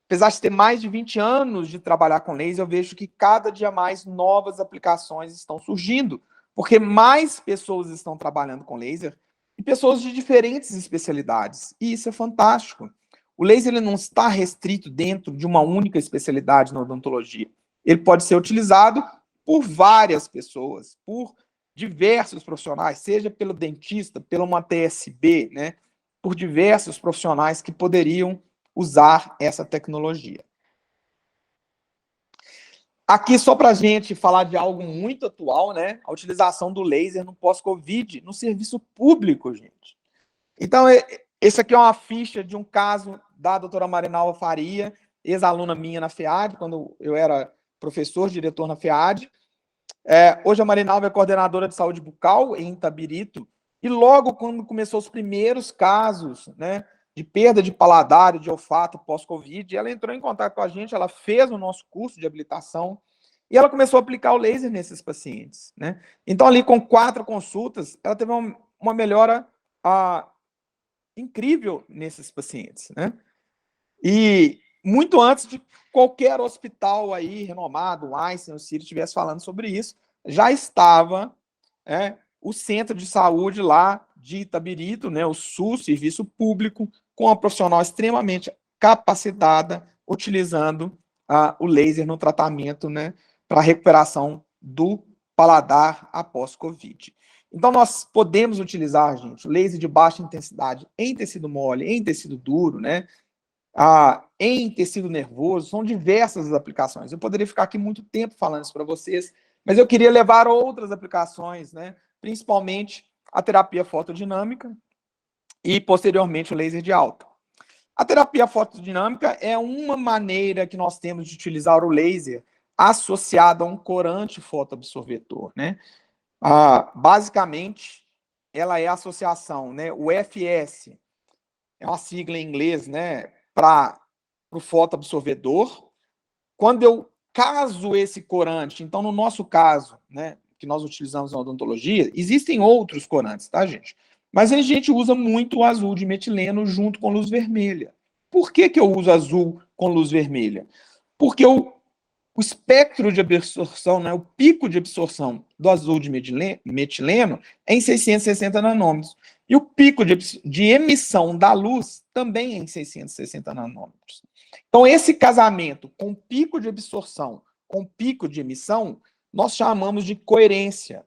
apesar de ter mais de 20 anos de trabalhar com laser, eu vejo que cada dia mais novas aplicações estão surgindo, porque mais pessoas estão trabalhando com laser e pessoas de diferentes especialidades. E isso é fantástico. O laser ele não está restrito dentro de uma única especialidade na odontologia. Ele pode ser utilizado por várias pessoas, por diversos profissionais, seja pelo dentista, pela uma TSB, né? Por diversos profissionais que poderiam usar essa tecnologia. Aqui, só para a gente falar de algo muito atual, né? A utilização do laser no pós-Covid, no serviço público, gente. Então, esse aqui é uma ficha de um caso da doutora Marinalva Faria, ex-aluna minha na FEAD, quando eu era professor, diretor na FEAD. Hoje a Marinalva é coordenadora de saúde bucal em Itabirito, e logo quando começou os primeiros casos, né, de perda de paladar e de olfato pós-Covid, ela entrou em contato com a gente, ela fez o nosso curso de habilitação e ela começou a aplicar o laser nesses pacientes, né? Então, ali com 4 consultas, ela teve uma melhora incrível nesses pacientes, né? E muito antes de qualquer hospital aí renomado, o Einstein, o Sírio, estivesse falando sobre isso, já estava o centro de saúde lá de Itabirito, né, o SUS, Serviço Público, com uma profissional extremamente capacitada, utilizando o laser no tratamento, né, para a recuperação do paladar após Covid. Então, nós podemos utilizar, gente, laser de baixa intensidade em tecido mole, em tecido duro, né, em tecido nervoso, são diversas as aplicações. Eu poderia ficar aqui muito tempo falando isso para vocês, mas eu queria levar outras aplicações, né? Principalmente a terapia fotodinâmica e, posteriormente, o laser de alta. A terapia fotodinâmica é uma maneira que nós temos de utilizar o laser associado a um corante fotoabsorvedor, né? Basicamente, ela é a associação, né? O FS é uma sigla em inglês, né? Para para o fotoabsorvedor. Quando eu caso esse corante, então, no nosso caso, né, que nós utilizamos na odontologia, existem outros corantes, tá, gente? Mas a gente usa muito o azul de metileno junto com luz vermelha. Por que eu uso azul com luz vermelha? Porque o espectro de absorção, né, o pico de absorção do azul de metileno é em 660 nanômetros. E o pico de emissão da luz também é em 660 nanômetros. Então, esse casamento com pico de absorção com pico de emissão, nós chamamos de coerência.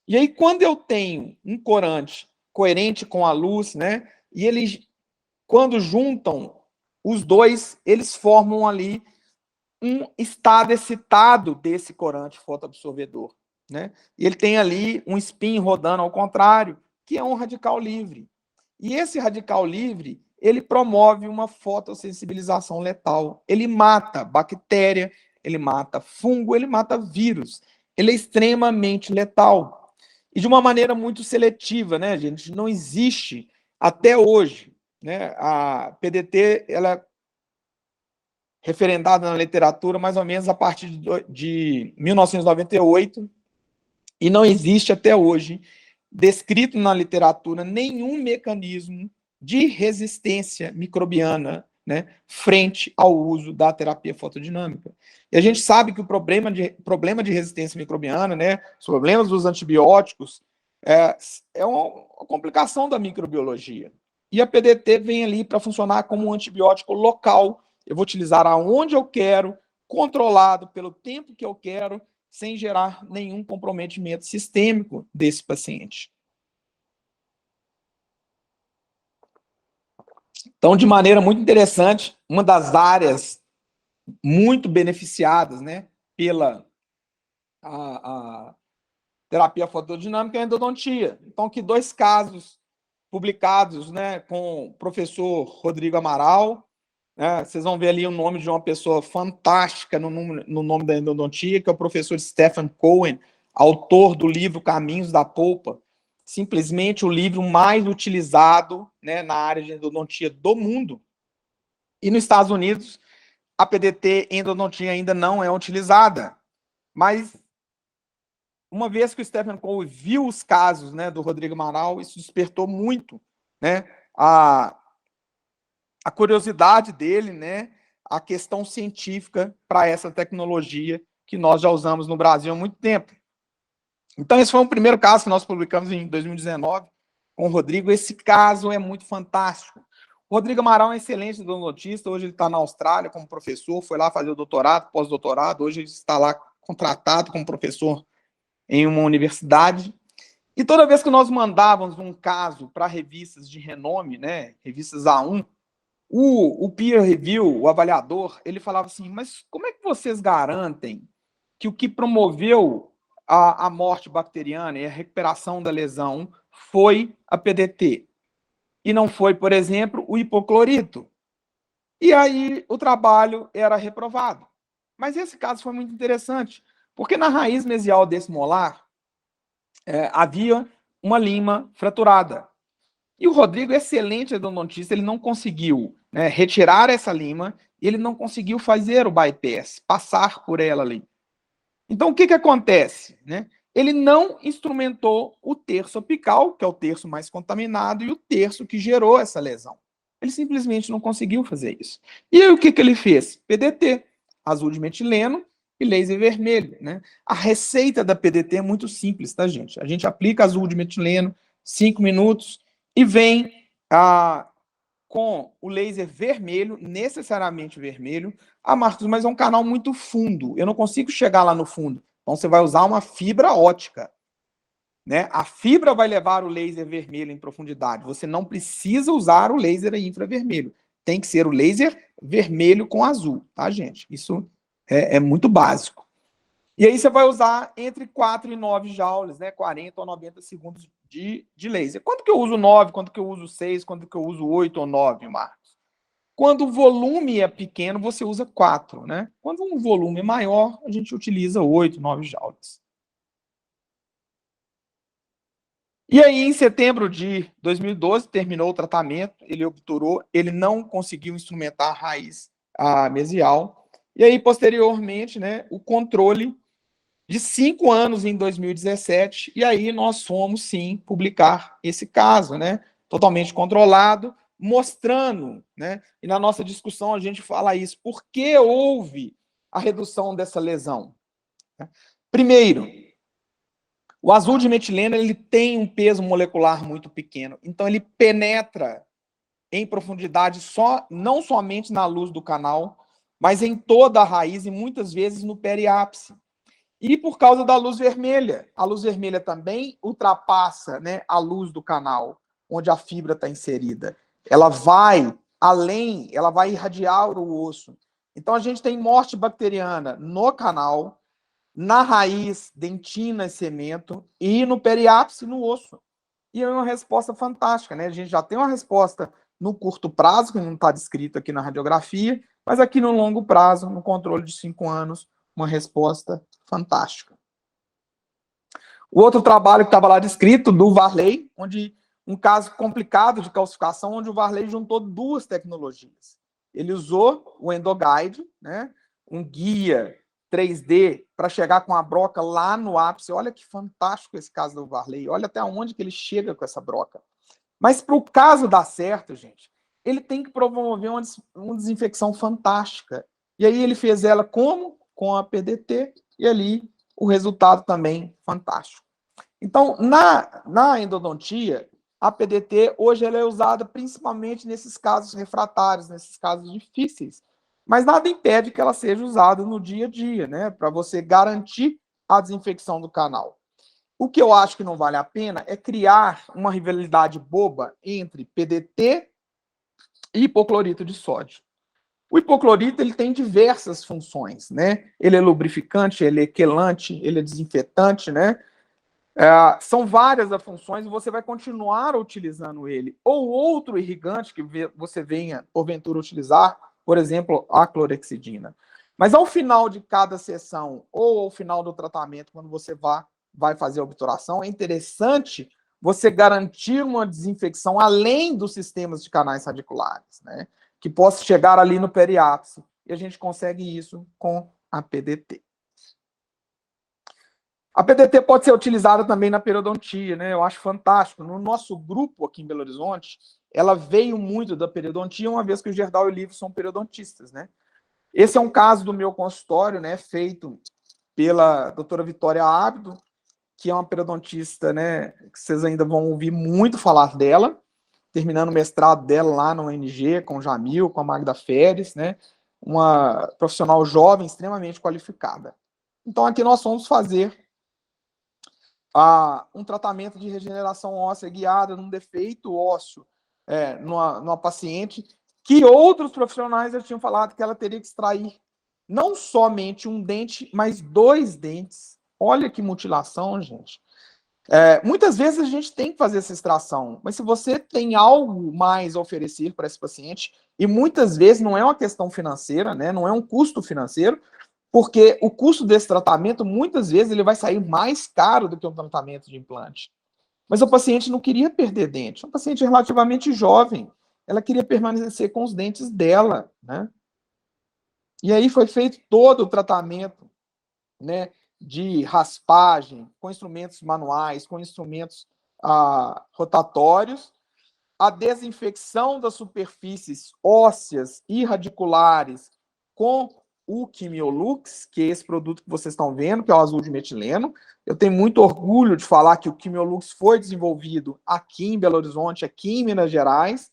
E aí, quando eu tenho um corante coerente com a luz, né, e eles, quando juntam os dois, eles formam ali um estado excitado desse corante fotoabsorvedor, né? E ele tem ali um spin rodando ao contrário, que é um radical livre. E esse radical livre, ele promove uma fotossensibilização letal. Ele mata bactéria, ele mata fungo, ele mata vírus. Ele é extremamente letal. E de uma maneira muito seletiva, né, gente? Não existe até hoje, né? A PDT, ela referendada na literatura mais ou menos a partir de 1998, e não existe até hoje, descrito na literatura, nenhum mecanismo de resistência microbiana, né, frente ao uso da terapia fotodinâmica. E a gente sabe que o problema de resistência microbiana, né, os problemas dos antibióticos, é uma complicação da microbiologia. E a PDT vem ali para funcionar como um antibiótico local. Eu vou utilizar aonde eu quero, controlado pelo tempo que eu quero, sem gerar nenhum comprometimento sistêmico desse paciente. Então, de maneira muito interessante, uma das áreas muito beneficiadas, né, pela a terapia fotodinâmica é a endodontia. Então, aqui 2 casos publicados, né, com o professor Rodrigo Amaral. Vocês vão ver ali o nome de uma pessoa fantástica no nome da endodontia, que é o professor Stephen Cohen, autor do livro Caminhos da Polpa, simplesmente o livro mais utilizado, né, na área de endodontia do mundo. E nos Estados Unidos, a PDT endodontia ainda não é utilizada. Mas, uma vez que o Stephen Cohen viu os casos, né, do Rodrigo Amaral, isso despertou muito, né, a curiosidade dele, né, a questão científica para essa tecnologia que nós já usamos no Brasil há muito tempo. Então, esse foi o primeiro caso que nós publicamos em 2019 com o Rodrigo. Esse caso é muito fantástico. O Rodrigo Amaral é um excelente odontista, hoje ele está na Austrália como professor, foi lá fazer o doutorado, pós-doutorado, hoje ele está lá contratado como professor em uma universidade. E toda vez que nós mandávamos um caso para revistas de renome, né, revistas A1, o peer review, o avaliador, ele falava assim, mas como é que vocês garantem que o que promoveu a morte bacteriana e a recuperação da lesão foi a PDT? E não foi, por exemplo, o hipoclorito. E aí o trabalho era reprovado. Mas esse caso foi muito interessante, porque na raiz mesial desse molar havia uma lima fraturada. E o Rodrigo, excelente endodontista, ele não conseguiu, né, retirar essa lima, ele não conseguiu fazer o bypass, passar por ela ali. Então, o que acontece? Né? Ele não instrumentou o terço apical, que é o terço mais contaminado, e o terço que gerou essa lesão. Ele simplesmente não conseguiu fazer isso. E aí, o que ele fez? PDT, azul de metileno e laser vermelho. Né? A receita da PDT é muito simples, tá, gente? A gente aplica azul de metileno, 5 minutos, e vem com o laser vermelho, necessariamente vermelho. Marcos, mas é um canal muito fundo, eu não consigo chegar lá no fundo. Então, você vai usar uma fibra ótica. Né? A fibra vai levar o laser vermelho em profundidade. Você não precisa usar o laser infravermelho. Tem que ser o laser vermelho com azul, tá, gente? Isso é muito básico. E aí você vai usar entre 4 e 9 joules, né? 40 ou 90 segundos de laser. Quando que eu uso 9, quando que eu uso 6, quando que eu uso 8 ou 9, Marcos? Quando o volume é pequeno, você usa 4, né? Quando um volume é maior, a gente utiliza 8, 9 joules. E aí, em setembro de 2012, terminou o tratamento, ele obturou, ele não conseguiu instrumentar a raiz mesial. E aí, posteriormente, né, o controle de 5 anos em 2017, e aí nós fomos, sim, publicar esse caso, né, totalmente controlado, mostrando, né, e na nossa discussão a gente fala isso, por que houve a redução dessa lesão? Primeiro, o azul de metileno ele tem um peso molecular muito pequeno, então ele penetra em profundidade não somente na luz do canal, mas em toda a raiz e muitas vezes no periápice. E por causa da luz vermelha. A luz vermelha também ultrapassa, né, a luz do canal, onde a fibra está inserida. Ela vai além, ela vai irradiar o osso. Então, a gente tem morte bacteriana no canal, na raiz, dentina e cemento, e no periápice, no osso. E é uma resposta fantástica, né? A gente já tem uma resposta no curto prazo, que não está descrito aqui na radiografia, mas aqui no longo prazo, no controle de 5 anos, uma resposta fantástica. O outro trabalho que estava lá descrito, do Varley, onde um caso complicado de calcificação, onde o Varley juntou 2 tecnologias. Ele usou o EndoGuide, né, um guia 3D, para chegar com a broca lá no ápice. Olha que fantástico esse caso do Varley. Olha até onde que ele chega com essa broca. Mas para o caso dar certo, gente, ele tem que promover uma desinfecção fantástica. E aí ele fez ela como? Com a PDT, e ali o resultado também fantástico. Então, na endodontia, a PDT hoje ela é usada principalmente nesses casos refratários, nesses casos difíceis. Mas nada impede que ela seja usada no dia a dia, né? Para você garantir a desinfecção do canal. O que eu acho que não vale a pena é criar uma rivalidade boba entre PDT e hipoclorito de sódio. O hipoclorito ele tem diversas funções, né? Ele é lubrificante, ele é quelante, ele é desinfetante, né? São várias as funções e você vai continuar utilizando ele. Ou outro irrigante que você venha, porventura, utilizar, por exemplo, a clorexidina. Mas ao final de cada sessão ou ao final do tratamento, quando você vai fazer a obturação, é interessante você garantir uma desinfecção além dos sistemas de canais radiculares, né? Que possa chegar ali no periápice. E a gente consegue isso com a PDT. A PDT pode ser utilizada também na periodontia, né? Eu acho fantástico. No nosso grupo aqui em Belo Horizonte, ela veio muito da periodontia, uma vez que o Gerdau e o Livro são periodontistas, né? Esse é um caso do meu consultório, né? Feito pela doutora Vitória Ábido, que é uma periodontista, né? Que vocês ainda vão ouvir muito falar dela, terminando o mestrado dela lá no UNG, com o Jamil, com a Magda Feres, né? Uma profissional jovem, extremamente qualificada. Então, aqui nós vamos fazer um tratamento de regeneração óssea guiada num defeito ósseo numa paciente que outros profissionais já tinham falado que ela teria que extrair não somente um dente, mas 2 dentes. Olha que mutilação, gente. Muitas vezes a gente tem que fazer essa extração, mas se você tem algo mais a oferecer para esse paciente, e muitas vezes não é uma questão financeira, né, não é um custo financeiro, porque o custo desse tratamento, muitas vezes, ele vai sair mais caro do que um tratamento de implante. Mas o paciente não queria perder dente. É uma paciente relativamente jovem. Ela queria permanecer com os dentes dela, né? E aí foi feito todo o tratamento, né, de raspagem, com instrumentos manuais, com instrumentos rotatórios, a desinfecção das superfícies ósseas e radiculares com o Quimiolux, que é esse produto que vocês estão vendo, que é o azul de metileno. Eu tenho muito orgulho de falar que o Quimiolux foi desenvolvido aqui em Belo Horizonte, aqui em Minas Gerais,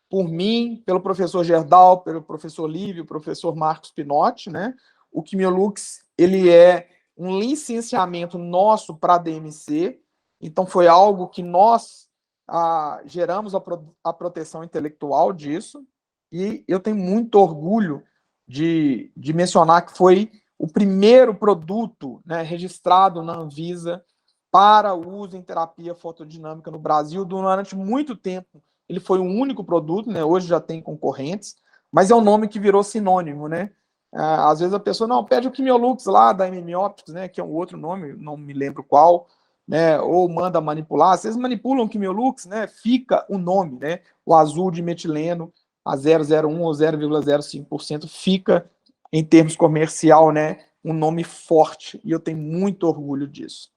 por mim, pelo professor Gerdau, pelo professor Lívio, professor Marcos Pinotti, né? O Quimiolux, ele é um licenciamento nosso para a DMC, então foi algo que nós geramos a proteção intelectual disso, e eu tenho muito orgulho de mencionar que foi o primeiro produto, né, registrado na Anvisa para uso em terapia fotodinâmica no Brasil. Durante muito tempo, ele foi o único produto, né, hoje já tem concorrentes, mas é um nome que virou sinônimo, né? Às vezes a pessoa, não, pede o Quimiolux lá da MM Optics, né, que é um outro nome, não me lembro qual, né, ou manda manipular. Vocês manipulam o Quimiolux, né, fica o nome, né, o azul de metileno, a 0,01 ou 0,05% fica, em termos comercial, né, um nome forte, e eu tenho muito orgulho disso.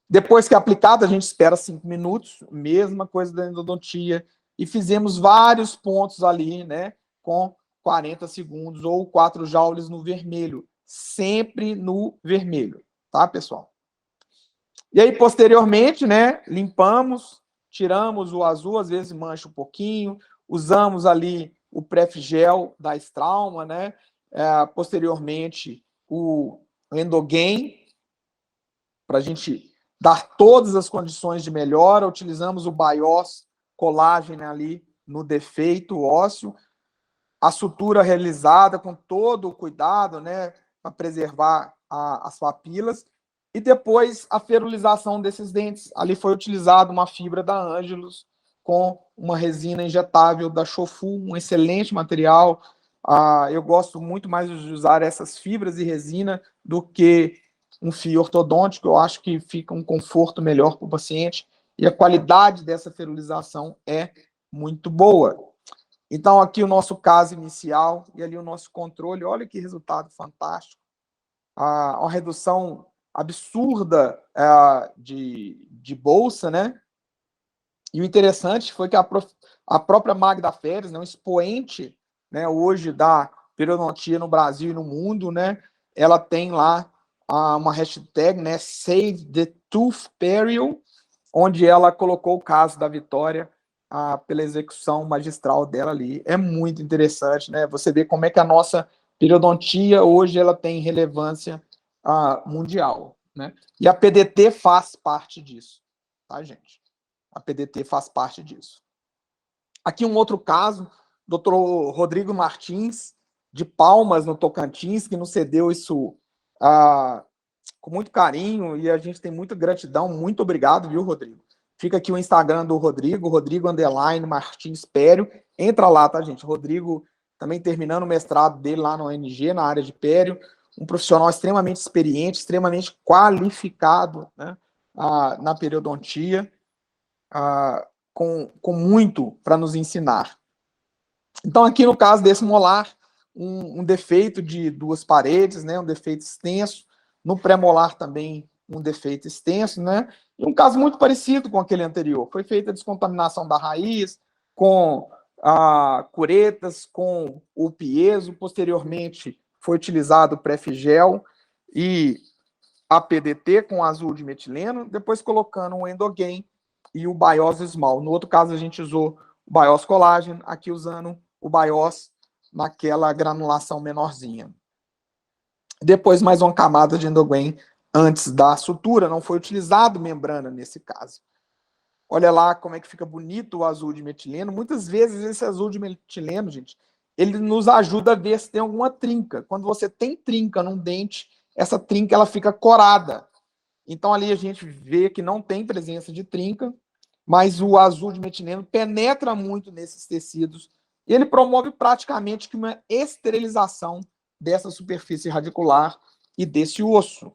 Depois que é aplicado, a gente espera 5 minutos, mesma coisa da endodontia, e fizemos vários pontos ali, né, com 40 segundos ou 4 joules no vermelho, sempre no vermelho, tá, pessoal? E aí, posteriormente, né, limpamos, tiramos o azul, às vezes mancha um pouquinho, usamos ali o Prefgel da Straumann, né, posteriormente o Endogain, para a gente dar todas as condições de melhora, utilizamos o BIOS colágeno ali no defeito ósseo, a sutura realizada com todo o cuidado, né, para preservar as papilas, e depois a ferulização desses dentes. Ali foi utilizada uma fibra da Angelus com uma resina injetável da Shofu, um excelente material. Eu gosto muito mais de usar essas fibras e resina do que um fio ortodôntico. Eu acho que fica um conforto melhor para o paciente e a qualidade dessa ferulização é muito boa. Então, aqui o nosso caso inicial e ali o nosso controle. Olha que resultado fantástico. Uma redução absurda de bolsa, né? E o interessante foi que a própria Magda Feres, né, um expoente, né, hoje da periodontia no Brasil e no mundo, né? Ela tem lá uma hashtag, né, Save the Tooth Perio, onde ela colocou o caso da Vitória pela execução magistral dela ali. É muito interessante, né? Você vê como é que a nossa periodontia hoje ela tem relevância mundial, né? E a PDT faz parte disso, tá, gente? A PDT faz parte disso. Aqui um outro caso, Dr. Rodrigo Martins, de Palmas, no Tocantins, que nos cedeu isso com muito carinho, e a gente tem muita gratidão. Muito obrigado, viu, Rodrigo? Fica aqui o Instagram do Rodrigo, Rodrigo_Martins Pério. Entra lá, tá, gente? Rodrigo também terminando o mestrado dele lá no ONG, na área de pério. Um profissional extremamente experiente, extremamente qualificado, né, na periodontia, com muito para nos ensinar. Então, aqui no caso desse molar, um defeito de 2 paredes, né, um defeito extenso. No pré-molar também um defeito extenso, né? E um caso muito parecido com aquele anterior. Foi feita a descontaminação da raiz com curetas, com o piezo. Posteriormente, foi utilizado o Prefgel e a PDT com azul de metileno, depois colocando o Endogain e o BIOS Small. No outro caso, a gente usou o BIOS Collagen, aqui usando o BIOS naquela granulação menorzinha. Depois, mais uma camada de Endogain antes da sutura, não foi utilizado membrana nesse caso. Olha lá como é que fica bonito o azul de metileno. Muitas vezes esse azul de metileno, gente, ele nos ajuda a ver se tem alguma trinca. Quando você tem trinca num dente, essa trinca ela fica corada. Então ali a gente vê que não tem presença de trinca, mas o azul de metileno penetra muito nesses tecidos e ele promove praticamente uma esterilização dessa superfície radicular e desse osso.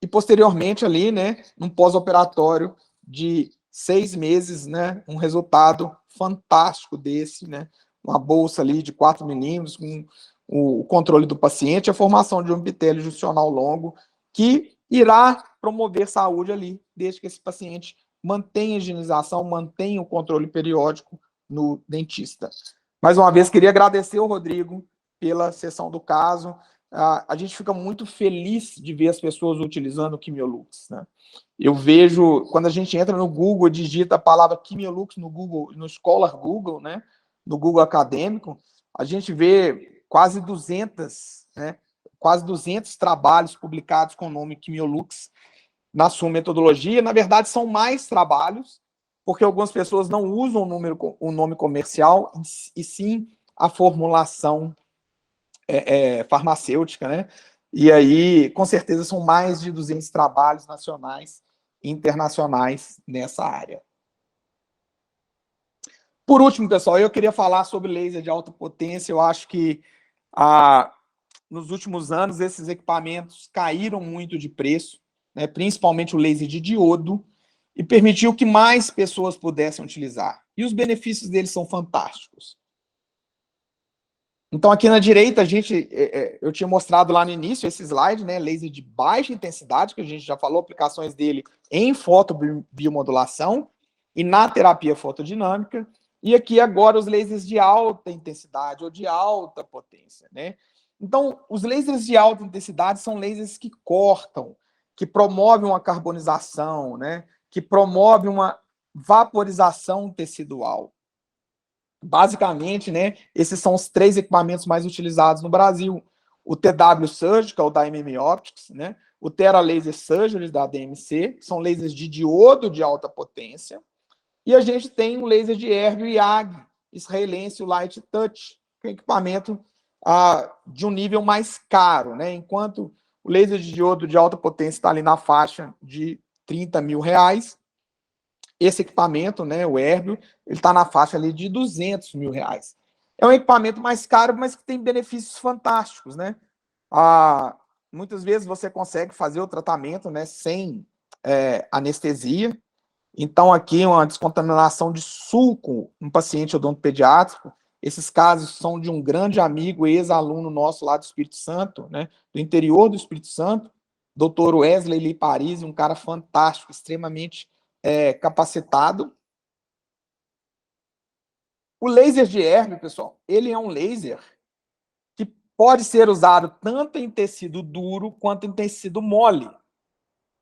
E posteriormente ali, né, num pós-operatório de 6 meses, né, um resultado fantástico desse, né, uma bolsa ali de 4 milímetros, com o controle do paciente, a formação de um epitélio juncional longo, que irá promover saúde ali, desde que esse paciente mantenha a higienização, mantenha o controle periódico no dentista. Mais uma vez, queria agradecer ao Rodrigo pela sessão do caso. A gente fica muito feliz de ver as pessoas utilizando o Quimiolux, né? Eu vejo, quando a gente entra no Google, digita a palavra Quimiolux no Google, no Scholar Google, né? No Google acadêmico, a gente vê quase 200, né? Quase 200 trabalhos publicados com o nome Quimiolux na sua metodologia. Na verdade, são mais trabalhos, porque algumas pessoas não usam o nome comercial, e sim a formulação farmacêutica, né? E aí, com certeza, são mais de 200 trabalhos nacionais e internacionais nessa área. Por último, pessoal, eu queria falar sobre laser de alta potência. Eu acho que nos últimos anos esses equipamentos caíram muito de preço, né? Principalmente o laser de diodo. e permitiu que mais pessoas pudessem utilizar. E os benefícios deles são fantásticos. Então, aqui na direita, eu tinha mostrado lá no início esse slide, né? Laser de baixa intensidade, que a gente já falou, aplicações dele em fotobiomodulação e na terapia fotodinâmica. E aqui agora os lasers de alta intensidade ou de alta potência, né? Então, os lasers de alta intensidade são lasers que cortam, que promovem uma carbonização, né? Que promovem uma vaporização tecidual. Basicamente, né, esses são os 3 equipamentos mais utilizados no Brasil. O TW Surgical, da MM Optics, né, o Tera Laser Surgery, da DMC, que são lasers de diodo de alta potência, e a gente tem um laser de Erbium YAG, israelense, o Light Touch, que é um equipamento de um nível mais caro, né, enquanto o laser de diodo de alta potência está ali na faixa de R$30 mil, esse equipamento, né, o Erbium, ele está na faixa ali de R$200 mil. É um equipamento mais caro, mas que tem benefícios fantásticos, né? Muitas vezes você consegue fazer o tratamento, né, sem anestesia. Então, aqui, uma descontaminação de suco um paciente odontopediátrico. Esses casos são de um grande amigo, ex-aluno nosso lá do Espírito Santo, né, do interior do Espírito Santo, Dr. Wesley Liparisi, um cara fantástico, extremamente capacitado. O laser de Erbium, pessoal, ele é um laser que pode ser usado tanto em tecido duro quanto em tecido mole.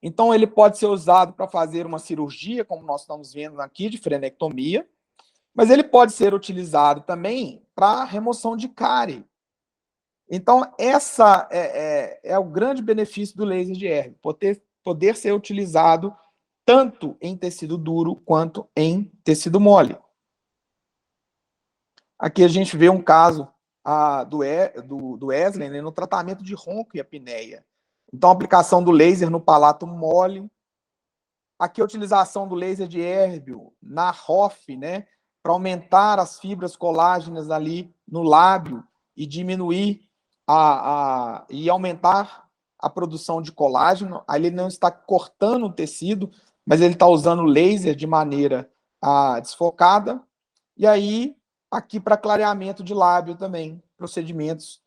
Então, ele pode ser usado para fazer uma cirurgia, como nós estamos vendo aqui, de frenectomia, mas ele pode ser utilizado também para remoção de cárie. Então, essa é o grande benefício do laser de Erbium, poder ser utilizado tanto em tecido duro quanto em tecido mole. Aqui a gente vê um caso do Wesley, né, no tratamento de ronco e apneia. Então, a aplicação do laser no palato mole. Aqui a utilização do laser de Erbium na ROF, né, para aumentar as fibras colágenas ali no lábio e diminuir e aumentar a produção de colágeno. Aí ele não está cortando o tecido, mas ele está usando o laser de maneira desfocada. E aí, aqui para clareamento de lábio também, procedimentos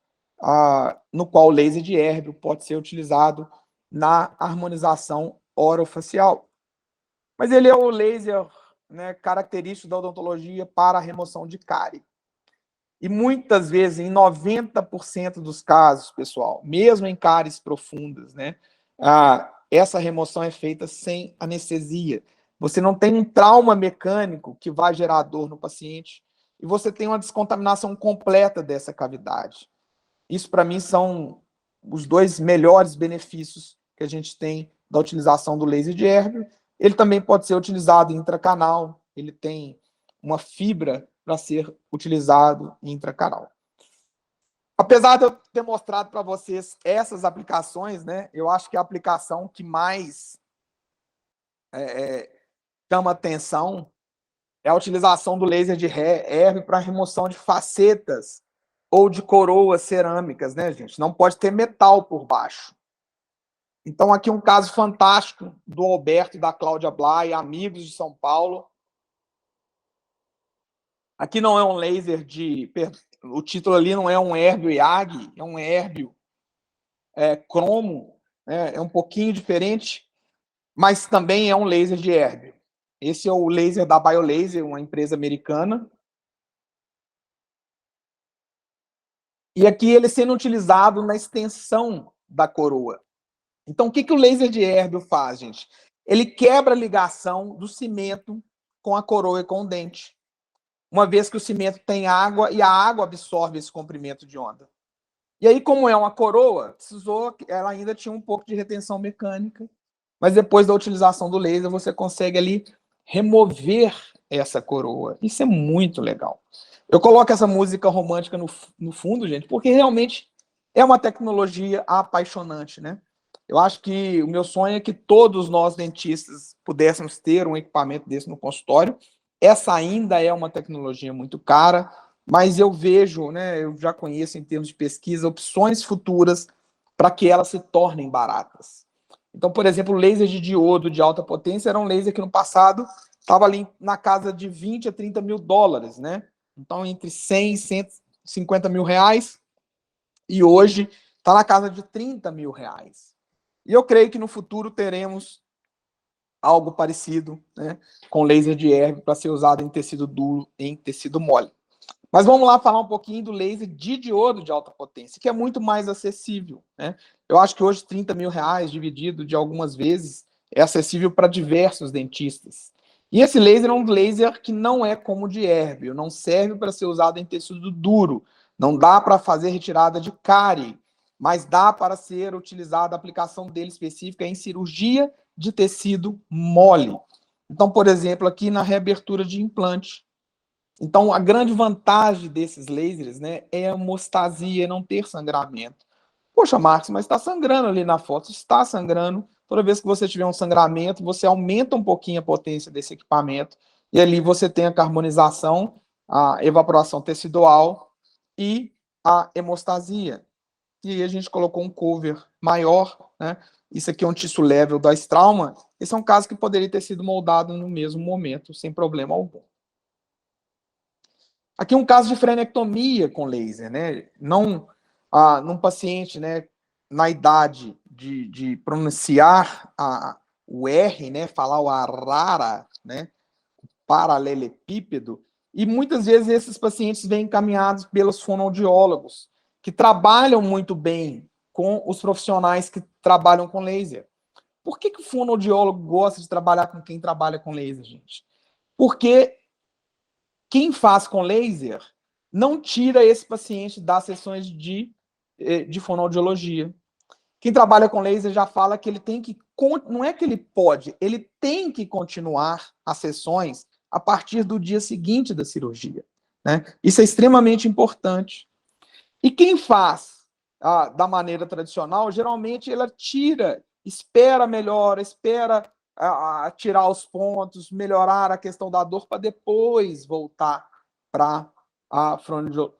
no qual o laser de Erbium pode ser utilizado na harmonização orofacial. Mas ele é o laser, né, característico da odontologia para a remoção de cárie. E muitas vezes, em 90% dos casos, pessoal, mesmo em cáries profundas, né, essa remoção é feita sem anestesia. Você não tem um trauma mecânico que vai gerar dor no paciente e você tem uma descontaminação completa dessa cavidade. Isso, para mim, são os 2 melhores benefícios que a gente tem da utilização do laser de Erbium. Ele também pode ser utilizado intracanal, ele tem uma fibra para ser utilizado intracanal. Apesar de eu ter mostrado para vocês essas aplicações, né, eu acho que a aplicação que mais chama atenção é a utilização do laser de Erbium para remoção de facetas ou de coroas cerâmicas, né, gente? Não pode ter metal por baixo. Então, aqui um caso fantástico do Alberto e da Cláudia Blay, amigos de São Paulo. Aqui não é um laser o título ali não é um Erbium YAG, é um Erbium cromo, é um pouquinho diferente, mas também é um laser de Erbium. Esse é o laser da BioLaser, uma empresa americana. E aqui ele sendo utilizado na extensão da coroa. Então, o que o laser de Erbium faz, gente? Ele quebra a ligação do cimento com a coroa e com o dente. Uma vez que o cimento tem água e a água absorve esse comprimento de onda. E aí, como é uma coroa, ela ainda tinha um pouco de retenção mecânica, mas depois da utilização do laser, você consegue ali remover essa coroa. Isso é muito legal. Eu coloco essa música romântica no fundo, gente, porque realmente é uma tecnologia apaixonante, né? Eu acho que o meu sonho é que todos nós dentistas pudéssemos ter um equipamento desse no consultório. Essa ainda é uma tecnologia muito cara, mas eu vejo, né, eu já conheço em termos de pesquisa, opções futuras para que elas se tornem baratas. Então, por exemplo, o laser de diodo de alta potência era um laser que no passado estava ali na casa de 20 a 30 mil dólares, né? Então, entre 100 e 150 mil reais, e hoje está na casa de 30 mil reais. E eu creio que no futuro teremos algo parecido, né, com laser de erg para ser usado em tecido duro, em tecido mole. Mas vamos lá falar um pouquinho do laser de diodo de alta potência, que é muito mais acessível, né? Eu acho que hoje 30 mil reais dividido de algumas vezes é acessível para diversos dentistas. E esse laser é um laser que não é como o de erg, não serve para ser usado em tecido duro, não dá para fazer retirada de cárie, mas dá para ser utilizada a aplicação dele específica em cirurgia de tecido mole. Então, por exemplo, aqui na reabertura de implante. Então, a grande vantagem desses lasers, né, é a hemostasia, não ter sangramento. Poxa, Marcos, mas está sangrando ali na foto. Está sangrando. Toda vez que você tiver um sangramento, você aumenta um pouquinho a potência desse equipamento e ali você tem a carbonização, a evaporação tecidual e a hemostasia. E aí a gente colocou um cover maior, né? Isso aqui é um tissue level da Straumann. Esse é um caso que poderia ter sido moldado no mesmo momento, sem problema algum. Aqui um caso de frenectomia com laser, né? Não, num paciente, né, na idade de pronunciar o R, né, falar o arara, né, paralelepípedo, e muitas vezes esses pacientes vêm encaminhados pelos fonoaudiólogos, que trabalham muito bem com os profissionais que trabalham com laser. Por que o fonoaudiólogo gosta de trabalhar com quem trabalha com laser, gente? Porque quem faz com laser não tira esse paciente das sessões de fonoaudiologia. Quem trabalha com laser já fala que ele tem que, não é que ele pode, ele tem que continuar as sessões a partir do dia seguinte da cirurgia, né? Isso é extremamente importante. E quem faz da maneira tradicional, geralmente ela tira, espera melhor, espera tirar os pontos, melhorar a questão da dor para depois voltar para a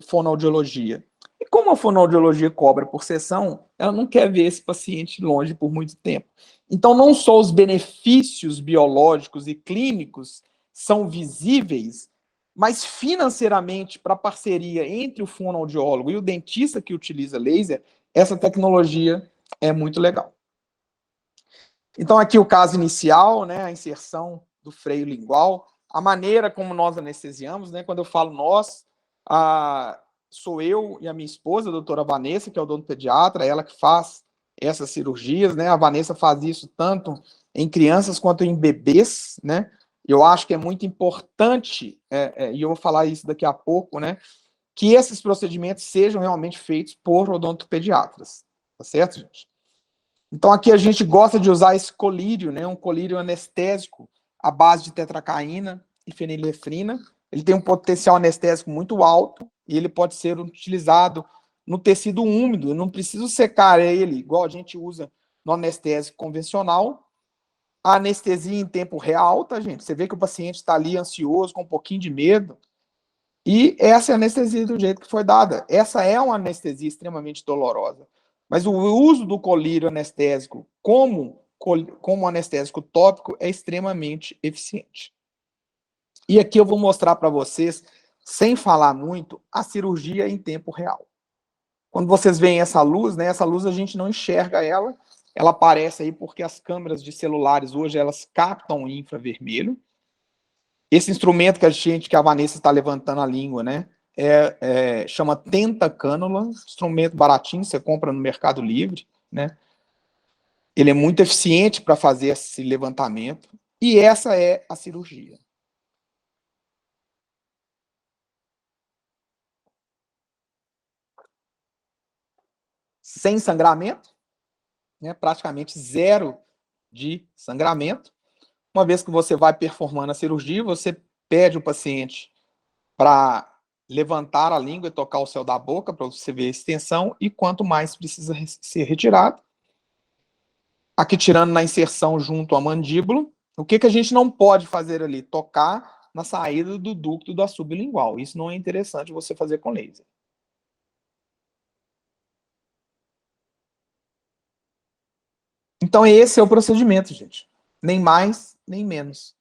fonoaudiologia. E como a fonoaudiologia cobra por sessão, ela não quer ver esse paciente longe por muito tempo. Então, não só os benefícios biológicos e clínicos são visíveis, mas financeiramente, para a parceria entre o fonoaudiólogo e o dentista que utiliza laser, essa tecnologia é muito legal. Então, aqui o caso inicial, né, a inserção do freio lingual, a maneira como nós anestesiamos, né, quando eu falo nós, sou eu e a minha esposa, a doutora Vanessa, que é odontopediatra, ela que faz essas cirurgias, né, a Vanessa faz isso tanto em crianças quanto em bebês, né, eu acho que é muito importante, e eu vou falar isso daqui a pouco, né, que esses procedimentos sejam realmente feitos por odontopediatras, tá certo, gente? Então, aqui a gente gosta de usar esse colírio, né, um colírio anestésico à base de tetracaína e fenilefrina. Ele tem um potencial anestésico muito alto e ele pode ser utilizado no tecido úmido. Eu não preciso secar ele, igual a gente usa no anestésico convencional. A anestesia em tempo real, tá, gente? Você vê que o paciente está ali ansioso, com um pouquinho de medo. E essa é a anestesia do jeito que foi dada. Essa é uma anestesia extremamente dolorosa. Mas o uso do colírio anestésico como anestésico tópico é extremamente eficiente. E aqui eu vou mostrar para vocês, sem falar muito, a cirurgia em tempo real. Quando vocês veem essa luz, né, essa luz a gente não enxerga ela, ela aparece aí porque as câmeras de celulares hoje elas captam o infravermelho. Esse instrumento que a Vanessa está levantando a língua, né, chama tentacânula, instrumento baratinho, você compra no Mercado Livre, né? Ele é muito eficiente para fazer esse levantamento, e essa é a cirurgia. Sem sangramento, né, praticamente zero de sangramento. Uma vez que você vai performando a cirurgia, você pede o paciente para levantar a língua e tocar o céu da boca para você ver a extensão e quanto mais precisa ser retirado. Aqui tirando na inserção junto à mandíbula, o que a gente não pode fazer ali? Tocar na saída do ducto da sublingual. Isso não é interessante você fazer com laser. Então, esse é o procedimento, gente. Nem mais, nem menos.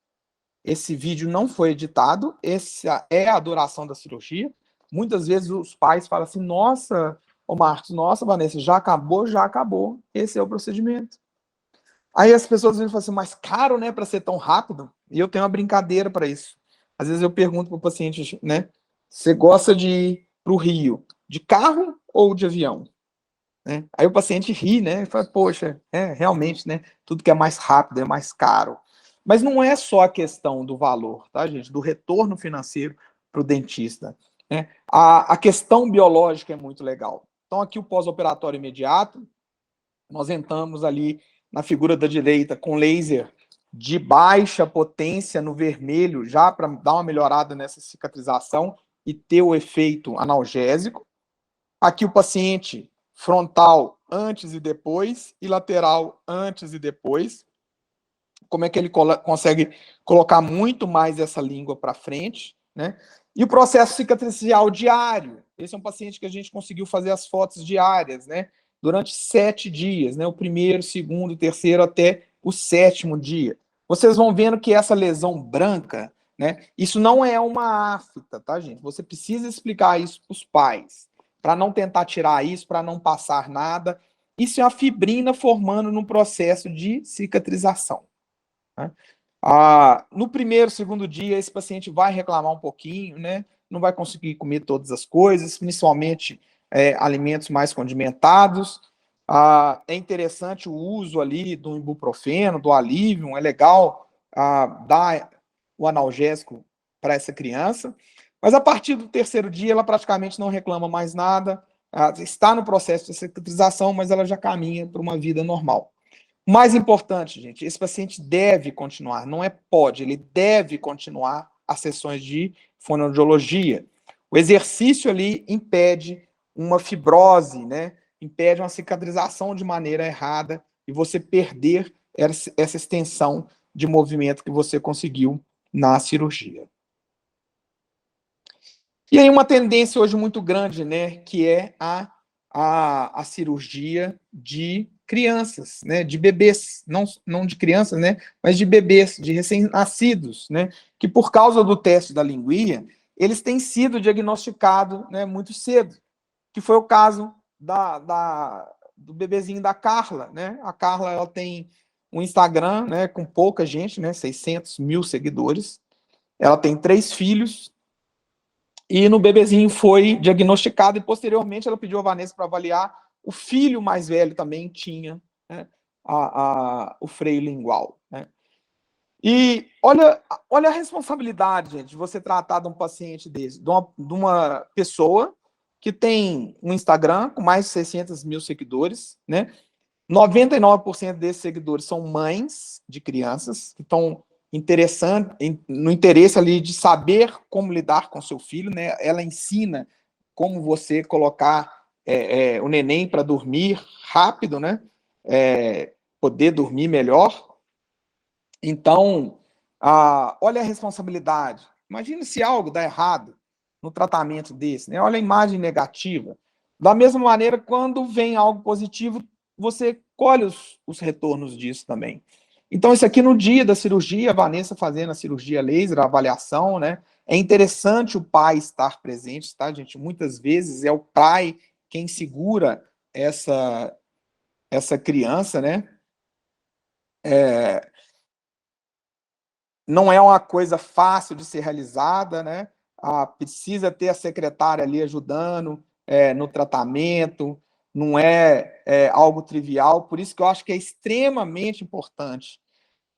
Esse vídeo não foi editado, essa é a duração da cirurgia. Muitas vezes os pais falam assim, nossa, ô Marcos, nossa, Vanessa, já acabou, já acabou. Esse é o procedimento. Aí as pessoas falam assim, mas caro, né, para ser tão rápido? E eu tenho uma brincadeira para isso. Às vezes eu pergunto para o paciente, né, você gosta de ir para o Rio de carro ou de avião? Né? Aí o paciente ri, né? E fala, poxa, realmente, né? Tudo que é mais rápido é mais caro. Mas não é só a questão do valor, tá, gente? Do retorno financeiro para o dentista. Né? A questão biológica é muito legal. Então, aqui o pós-operatório imediato, nós entramos ali na figura da direita com laser de baixa potência no vermelho, já para dar uma melhorada nessa cicatrização e ter o efeito analgésico. Aqui o paciente frontal antes e depois e lateral antes e depois. Como é que ele consegue colocar muito mais essa língua para frente, né? E o processo cicatricial diário. Esse é um paciente que a gente conseguiu fazer as fotos diárias, né? Durante 7 dias, né? O primeiro, segundo, terceiro até o 7º dia. Vocês vão vendo que essa lesão branca, né? Isso não é uma afta, tá, gente? Você precisa explicar isso para os pais, para não tentar tirar isso, para não passar nada. Isso é a fibrina formando no processo de cicatrização. Né? No primeiro, segundo dia, esse paciente vai reclamar um pouquinho, né? Não vai conseguir comer todas as coisas, principalmente alimentos mais condimentados. É interessante o uso ali do ibuprofeno, do Alivium, é legal dar o analgésico para essa criança. Mas a partir do terceiro dia, ela praticamente não reclama mais nada, está no processo de cicatrização, mas ela já caminha para uma vida normal. O mais importante, gente, esse paciente deve continuar, não é pode, ele deve continuar as sessões de fonoaudiologia. O exercício ali impede uma fibrose, né? Impede uma cicatrização de maneira errada e você perder essa extensão de movimento que você conseguiu na cirurgia. E aí uma tendência hoje muito grande, né, que é a cirurgia de crianças, né, de bebês, não de crianças, né, mas de bebês, de recém-nascidos, né, que por causa do teste da linguinha, eles têm sido diagnosticados, né, muito cedo, que foi o caso do bebezinho da Carla, né, a Carla, ela tem um Instagram, né, com pouca gente, né, 600 mil seguidores, ela tem 3 filhos, e no bebezinho foi diagnosticado e posteriormente ela pediu a Vanessa para avaliar. O filho mais velho também tinha, né, o freio lingual. Né? E olha a responsabilidade, gente, de você tratar de um paciente desse, de uma pessoa que tem um Instagram com mais de 600 mil seguidores, né? 99% desses seguidores são mães de crianças que estão no interesse ali de saber como lidar com seu filho, né? Ela ensina como você colocar o neném para dormir rápido, né? Poder dormir melhor. Então, olha a responsabilidade. Imagina se algo dá errado no tratamento desse, né? Olha a imagem negativa. Da mesma maneira, quando vem algo positivo, você colhe os retornos disso também. Então, isso aqui no dia da cirurgia, a Vanessa fazendo a cirurgia laser, a avaliação, né? É interessante o pai estar presente, tá, gente? Muitas vezes é o pai quem segura essa criança, né? Não é uma coisa fácil de ser realizada, né? Precisa ter a secretária ali ajudando no tratamento, não é algo trivial, por isso que eu acho que é extremamente importante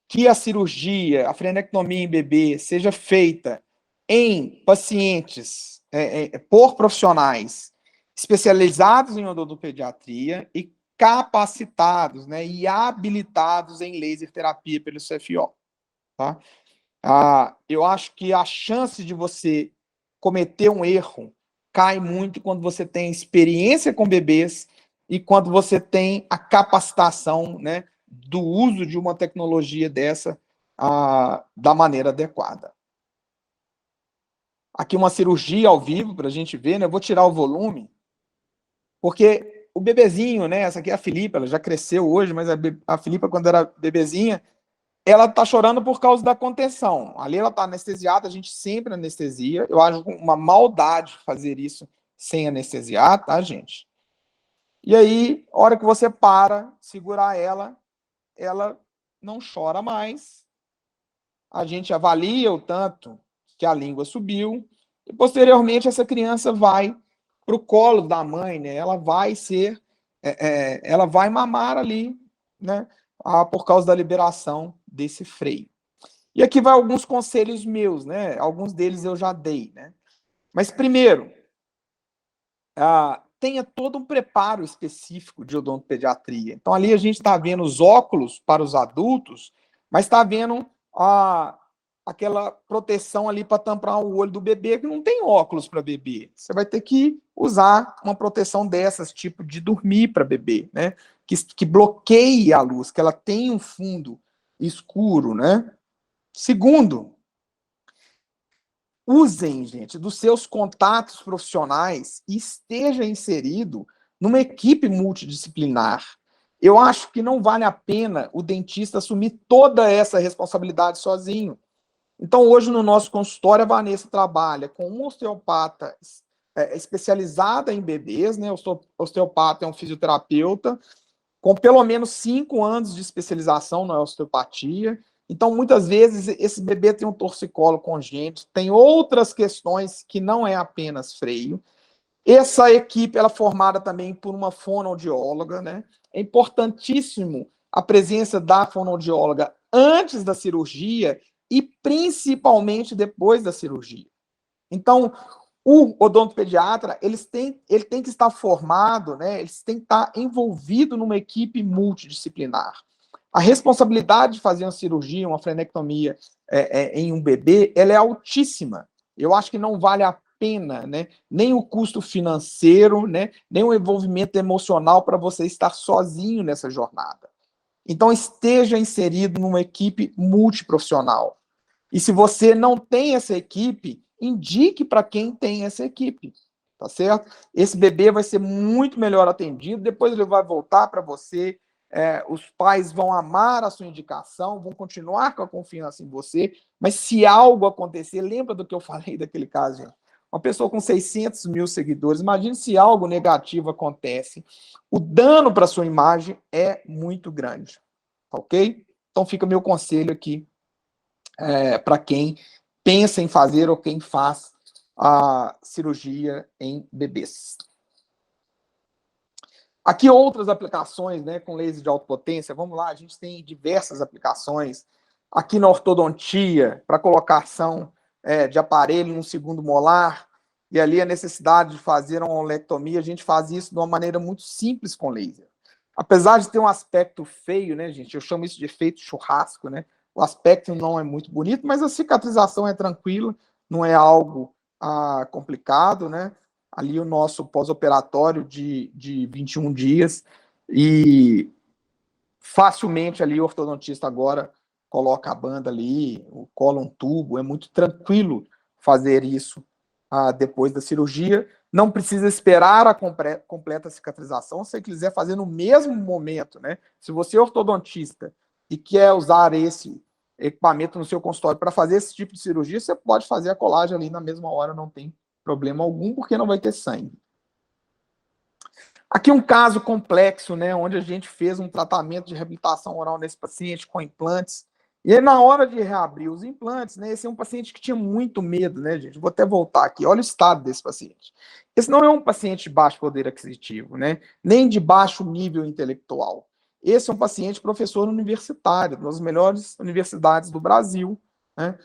que a cirurgia, a frenectomia em bebê, seja feita em pacientes, por profissionais especializados em odontopediatria e capacitados, né, e habilitados em laser terapia pelo CFO. Tá? Eu acho que a chance de você cometer um erro cai muito quando você tem experiência com bebês e quando você tem a capacitação, né, do uso de uma tecnologia dessa da maneira adequada. Aqui uma cirurgia ao vivo para a gente ver, né? Eu vou tirar o volume, porque o bebezinho, né? Essa aqui é a Filipa, ela já cresceu hoje, mas a Filipa, quando era bebezinha, ela tá chorando por causa da contenção. Ali ela tá anestesiada, a gente sempre anestesia. Eu acho uma maldade fazer isso sem anestesiar, tá, gente? E aí, a hora que você para, segurar ela não chora mais. A gente avalia o tanto que a língua subiu e posteriormente essa criança vai para o colo da mãe, né? Ela vai ser, ela vai mamar ali, né? Por causa da liberação desse freio. E aqui vai alguns conselhos meus, né? Alguns deles eu já dei, né? Mas primeiro, tenha todo um preparo específico de odontopediatria. Então ali a gente está vendo os óculos para os adultos, mas está vendo aquela proteção ali para tampar o olho do bebê, que não tem óculos para bebê. Você vai ter que usar uma proteção dessas, tipo de dormir para bebê, né? Que bloqueie a luz, que ela tenha um fundo escuro, né? Segundo, usem, gente, dos seus contatos profissionais e esteja inserido numa equipe multidisciplinar. Eu acho que não vale a pena o dentista assumir toda essa responsabilidade sozinho. Então, hoje no nosso consultório, a Vanessa trabalha com um osteopata especializada em bebês, né? O osteopata é um fisioterapeuta com pelo menos 5 anos de especialização na osteopatia. Então, muitas vezes, esse bebê tem um torcicolo congênito, tem outras questões que não é apenas freio. Essa equipe ela é formada também por uma fonoaudióloga, né? É importantíssimo a presença da fonoaudióloga antes da cirurgia e principalmente depois da cirurgia. Então, o odontopediatra, ele tem que estar formado, né? Ele tem que estar envolvido numa equipe multidisciplinar. A responsabilidade de fazer uma cirurgia, uma frenectomia em um bebê, ela é altíssima. Eu acho que não vale a pena, né? Nem o custo financeiro, né? Nem o envolvimento emocional para você estar sozinho nessa jornada. Então, esteja inserido numa equipe multiprofissional. E se você não tem essa equipe, indique para quem tem essa equipe, tá certo? Esse bebê vai ser muito melhor atendido, depois ele vai voltar para você, os pais vão amar a sua indicação, vão continuar com a confiança em você, mas se algo acontecer, lembra do que eu falei daquele caso, gente? Uma pessoa com 600 mil seguidores, imagine se algo negativo acontece, o dano para sua imagem é muito grande, ok? Então fica meu conselho aqui para quem pensa em fazer ou quem faz a cirurgia em bebês. Aqui outras aplicações, né, com laser de alta potência. Vamos lá, a gente tem diversas aplicações. Aqui na ortodontia, para colocação de aparelho no segundo molar, e ali a necessidade de fazer uma olectomia, a gente faz isso de uma maneira muito simples com laser. Apesar de ter um aspecto feio, né, gente? Eu chamo isso de efeito churrasco, né? O aspecto não é muito bonito, mas a cicatrização é tranquila, não é algo complicado, né? Ali o nosso pós-operatório de 21 dias e facilmente ali o ortodontista agora coloca a banda ali, cola um tubo, é muito tranquilo fazer isso depois da cirurgia. Não precisa esperar a completa cicatrização, se você quiser fazer no mesmo momento, né? Se você é ortodontista e quer usar esse equipamento no seu consultório para fazer esse tipo de cirurgia, você pode fazer a colagem ali na mesma hora, não tem problema algum, porque não vai ter sangue. Aqui um caso complexo, né, onde a gente fez um tratamento de reabilitação oral nesse paciente com implantes. E aí, na hora de reabrir os implantes, né, esse é um paciente que tinha muito medo, né, gente? Vou até voltar aqui. Olha o estado desse paciente. Esse não é um paciente de baixo poder aquisitivo, né, nem de baixo nível intelectual. Esse é um paciente professor universitário, das melhores universidades do Brasil, né?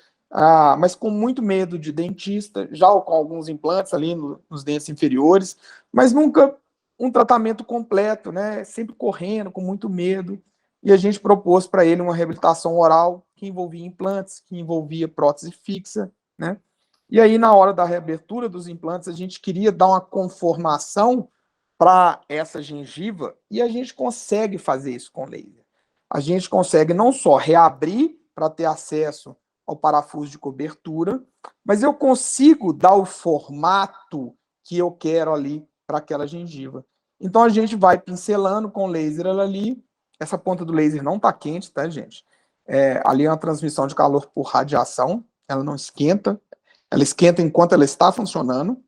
Mas com muito medo de dentista, já com alguns implantes ali nos dentes inferiores, mas nunca um tratamento completo, né? Sempre correndo, com muito medo. E a gente propôs para ele uma reabilitação oral que envolvia implantes, que envolvia prótese fixa, né? E aí, na hora da reabertura dos implantes, a gente queria dar uma conformação para essa gengiva e a gente consegue fazer isso com laser. A gente consegue não só reabrir para ter acesso ao parafuso de cobertura, mas eu consigo dar o formato que eu quero ali para aquela gengiva. Então, a gente vai pincelando com o laser ali. Essa ponta do laser não está quente, tá, gente? Ali é uma transmissão de calor por radiação, ela não esquenta, ela esquenta enquanto ela está funcionando.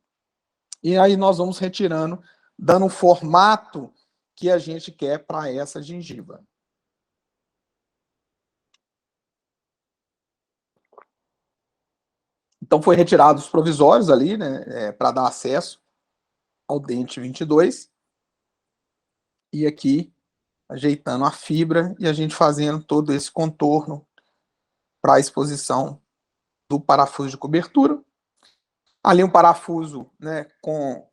E aí nós vamos retirando, dando o formato que a gente quer para essa gengiva. Então, foi retirado os provisórios ali, né, para dar acesso ao dente 22. E aqui, ajeitando a fibra e a gente fazendo todo esse contorno para a exposição do parafuso de cobertura. Ali um parafuso, né, com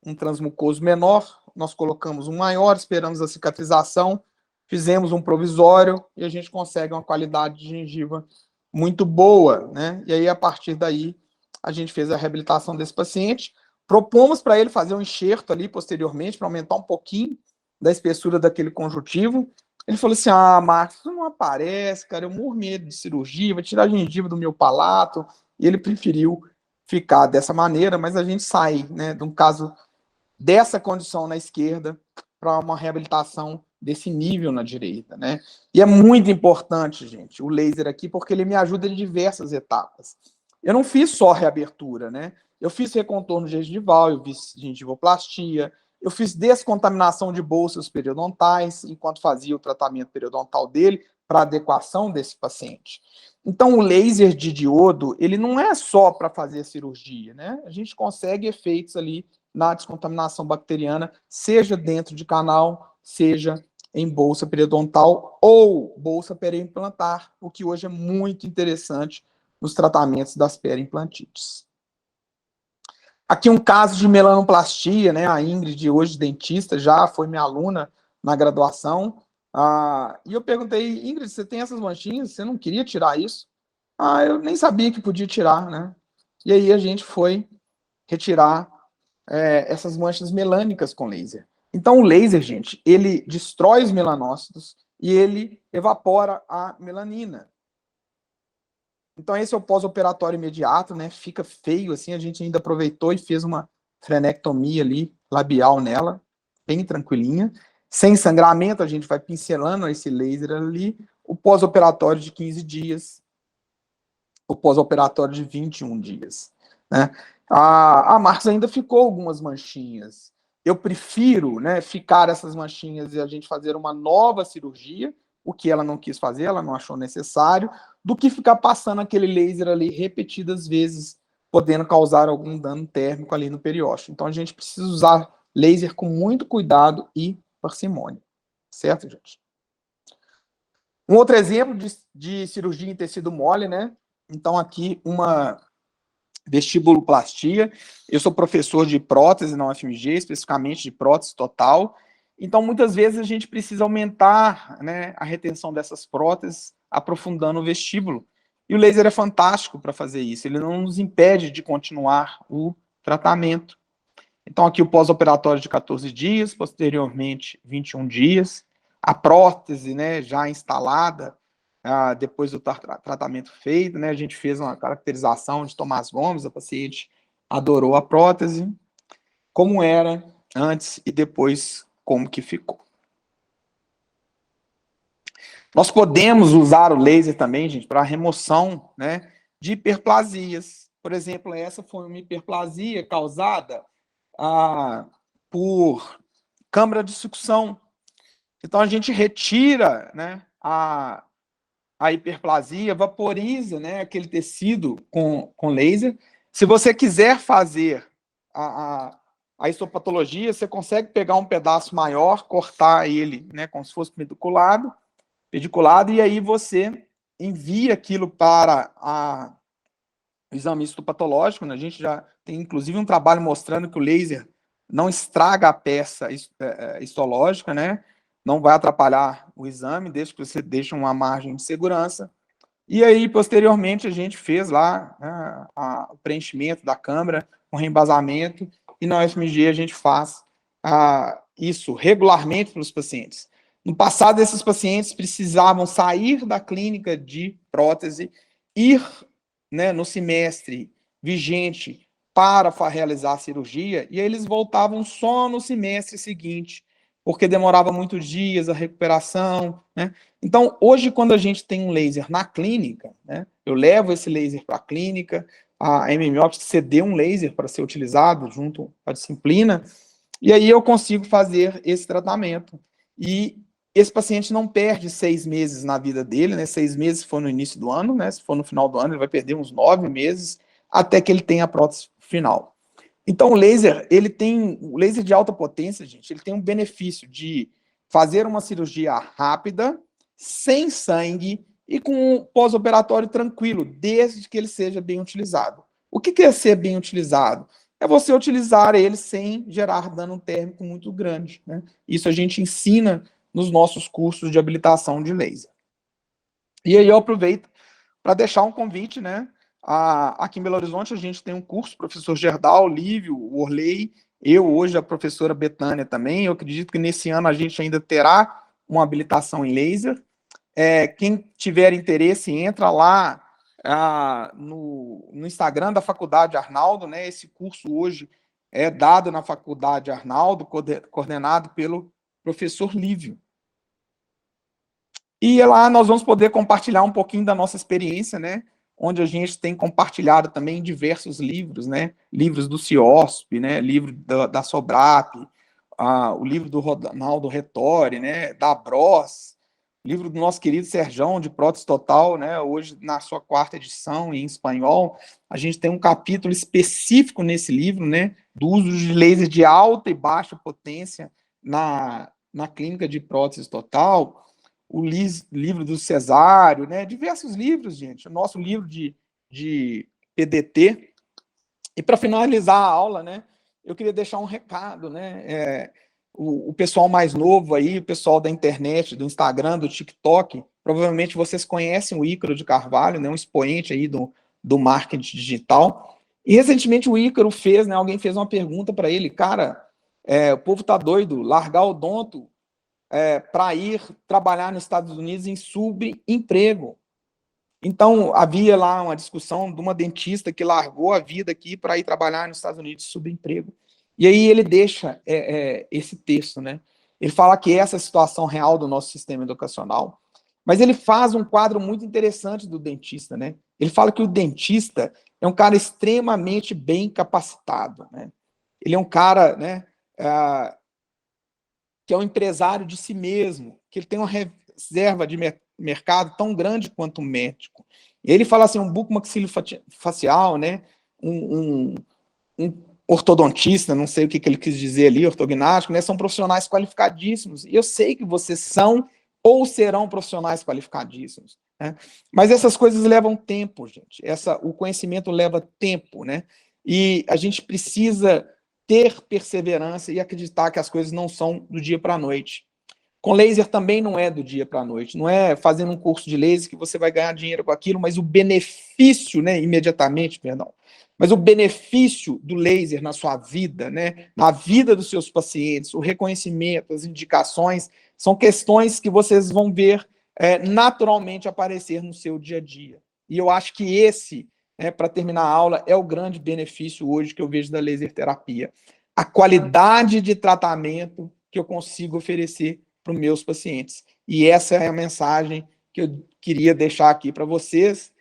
um transmucoso menor, nós colocamos um maior, esperamos a cicatrização, fizemos um provisório e a gente consegue uma qualidade de gengiva muito boa, né? E aí, a partir daí, a gente fez a reabilitação desse paciente, propomos para ele fazer um enxerto ali posteriormente, para aumentar um pouquinho da espessura daquele conjuntivo. Ele falou assim, Marcos, isso não aparece, cara, eu morro medo de cirurgia, vai tirar a gengiva do meu palato, e ele preferiu ficar dessa maneira, mas a gente sai, né, de um caso dessa condição na esquerda para uma reabilitação desse nível na direita, né? E é muito importante, gente, o laser aqui, porque ele me ajuda em diversas etapas. Eu não fiz só reabertura, né? Eu fiz recontorno gengival, eu fiz gengivoplastia, eu fiz descontaminação de bolsas periodontais, enquanto fazia o tratamento periodontal dele, para adequação desse paciente. Então, o laser de diodo, ele não é só para fazer a cirurgia, né? A gente consegue efeitos ali na descontaminação bacteriana, seja dentro de canal, seja em bolsa periodontal ou bolsa periimplantar, o que hoje é muito interessante nos tratamentos das periimplantites. Aqui um caso de melanoplastia, né? A Ingrid, hoje dentista, já foi minha aluna na graduação. E eu perguntei, Ingrid, você tem essas manchinhas? Você não queria tirar isso? Eu nem sabia que podia tirar, né? E aí a gente foi retirar essas manchas melânicas com laser. Então, o laser, gente, ele destrói os melanócitos e ele evapora a melanina. Então, esse é o pós-operatório imediato, né? Fica feio, assim, a gente ainda aproveitou e fez uma frenectomia ali, labial nela, bem tranquilinha. Sem sangramento, a gente vai pincelando esse laser ali. O pós-operatório de 15 dias, o pós-operatório de 21 dias, né? A Marcos ainda ficou algumas manchinhas. Eu prefiro, né, ficar essas manchinhas e a gente fazer uma nova cirurgia, o que ela não quis fazer, ela não achou necessário, do que ficar passando aquele laser ali repetidas vezes, podendo causar algum dano térmico ali no periósteo. Então, a gente precisa usar laser com muito cuidado e parcimônia. Certo, gente? Um outro exemplo de cirurgia em tecido mole, né? Então, aqui, uma vestibuloplastia. Eu sou professor de prótese na UFMG, especificamente de prótese total. Então, muitas vezes, a gente precisa aumentar, né, a retenção dessas próteses, aprofundando o vestíbulo. E o laser é fantástico para fazer isso. Ele não nos impede de continuar o tratamento. Então, aqui o pós-operatório de 14 dias, posteriormente 21 dias. A prótese, né, já instalada, depois do tratamento feito, né, a gente fez uma caracterização de Tomás Gomes, a paciente adorou a prótese, como era antes e depois como que ficou. Nós podemos usar o laser também, gente, para remoção, né, de hiperplasias. Por exemplo, essa foi uma hiperplasia causada por câmara de sucção. Então, a gente retira, né, a hiperplasia, vaporiza, né, aquele tecido com laser. Se você quiser fazer a histopatologia, você consegue pegar um pedaço maior, cortar ele, né, como se fosse pediculado, e aí você envia aquilo para o exame histopatológico, né? A gente já tem, inclusive, um trabalho mostrando que o laser não estraga a peça histológica, né? Não vai atrapalhar o exame, desde que você deixe uma margem de segurança. E aí, posteriormente, a gente fez lá, né, o preenchimento da câmara, com reembasamento, e na UFMG a gente faz isso regularmente para os pacientes. No passado, esses pacientes precisavam sair da clínica de prótese, ir, né, no semestre vigente para realizar a cirurgia, e aí eles voltavam só no semestre seguinte, porque demorava muitos dias a recuperação, né? Então, hoje, quando a gente tem um laser na clínica, né, eu levo esse laser para a clínica, a MMOptics cedeu um laser para ser utilizado junto à disciplina, e aí eu consigo fazer esse tratamento. E esse paciente não perde 6 meses na vida dele, né? 6 meses se for no início do ano, né? Se for no final do ano, ele vai perder uns 9 meses até que ele tenha a prótese final. Então, o laser de alta potência, gente, ele tem um benefício de fazer uma cirurgia rápida, sem sangue e com um pós-operatório tranquilo, desde que ele seja bem utilizado. O que é ser bem utilizado? É você utilizar ele sem gerar dano térmico muito grande, né? Isso a gente ensina nos nossos cursos de habilitação de laser. E aí eu aproveito para deixar um convite, né? Aqui em Belo Horizonte a gente tem um curso, professor Gerdau, Lívio, Orley, eu hoje a professora Betânia também. Eu acredito que nesse ano a gente ainda terá uma habilitação em laser. Quem tiver interesse, entra lá no Instagram da Faculdade Arnaldo, né? Esse curso hoje é dado na Faculdade Arnaldo, coordenado pelo professor Lívio. E lá nós vamos poder compartilhar um pouquinho da nossa experiência, né? Onde a gente tem compartilhado também diversos livros, né? Livros do CIOSP, né? Livro da Sobrap, o livro do Ronaldo Retori, né? Da Bros, livro do nosso querido Serjão, de Prótese Total, né? Hoje, na sua 4ª edição, em espanhol, a gente tem um capítulo específico nesse livro, né? Do uso de laser de alta e baixa potência na clínica de prótese total. O livro do Cesário, né? Diversos livros, gente. O nosso livro de PDT. E para finalizar a aula, né? Eu queria deixar um recado, né? O pessoal mais novo aí, o pessoal da internet, do Instagram, do TikTok, provavelmente vocês conhecem o Ícaro de Carvalho, né? Um expoente aí do marketing digital. E recentemente o Ícaro fez, né? Alguém fez uma pergunta para ele, cara, o povo tá doido, largar o odonto para ir trabalhar nos Estados Unidos em subemprego. Então, havia lá uma discussão de uma dentista que largou a vida aqui para ir trabalhar nos Estados Unidos em subemprego. E aí ele deixa esse texto, né? Ele fala que essa é a situação real do nosso sistema educacional, mas ele faz um quadro muito interessante do dentista, né? Ele fala que o dentista é um cara extremamente bem capacitado, né? Ele é um cara, né, que é um empresário de si mesmo, que ele tem uma reserva de mercado tão grande quanto o médico. E ele fala assim, um bucomaxilofacial, né, um ortodontista, não sei o que ele quis dizer ali, ortognático, né, são profissionais qualificadíssimos. E eu sei que vocês são ou serão profissionais qualificadíssimos, né? Mas essas coisas levam tempo, gente. O conhecimento leva tempo, né? E a gente precisa ter perseverança e acreditar que as coisas não são do dia para a noite. Com laser também não é do dia para a noite, não é fazendo um curso de laser que você vai ganhar dinheiro com aquilo, mas o benefício, né, imediatamente, perdão, mas o benefício do laser na sua vida, né, na vida dos seus pacientes, o reconhecimento, as indicações, são questões que vocês vão ver naturalmente aparecer no seu dia a dia. E eu acho que esse, para terminar a aula, é o grande benefício hoje que eu vejo da laser terapia. A qualidade de tratamento que eu consigo oferecer para os meus pacientes. E essa é a mensagem que eu queria deixar aqui para vocês.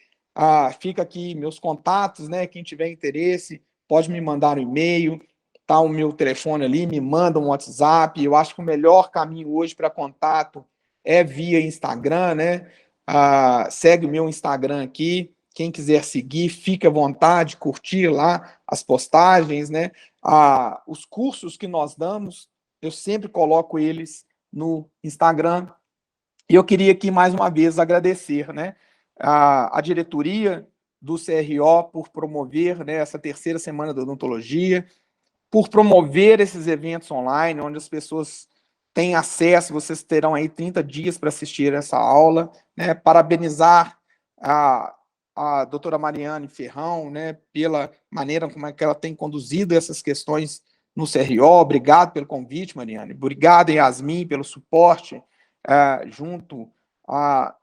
Fica aqui meus contatos, né? Quem tiver interesse, pode me mandar um e-mail, tá o meu telefone ali, me manda um WhatsApp. Eu acho que o melhor caminho hoje para contato é via Instagram, né? Segue o meu Instagram aqui. Quem quiser seguir, fique à vontade, curtir lá as postagens, né? Os cursos que nós damos, eu sempre coloco eles no Instagram. E eu queria aqui, mais uma vez, agradecer, né, a diretoria do CRO por promover, né, essa 3ª semana da odontologia, por promover esses eventos online, onde as pessoas têm acesso, vocês terão aí 30 dias para assistir essa aula, né, parabenizar a doutora Mariane Ferrão, né, pela maneira como é que ela tem conduzido essas questões no CRO. Obrigado pelo convite, Mariane. Obrigado, Yasmin, pelo suporte junto a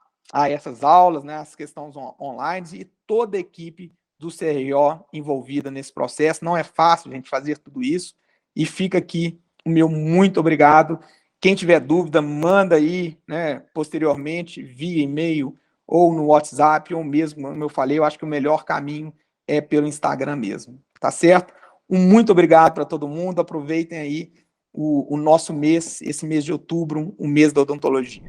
essas aulas, né, as questões online, e toda a equipe do CRO envolvida nesse processo. Não é fácil, gente, fazer tudo isso. E fica aqui o meu muito obrigado. Quem tiver dúvida, manda aí, né, posteriormente, via e-mail ou no WhatsApp, ou mesmo, como eu falei, eu acho que o melhor caminho é pelo Instagram mesmo. Tá certo? Um muito obrigado para todo mundo. Aproveitem aí o nosso mês, esse mês de outubro, o mês da odontologia.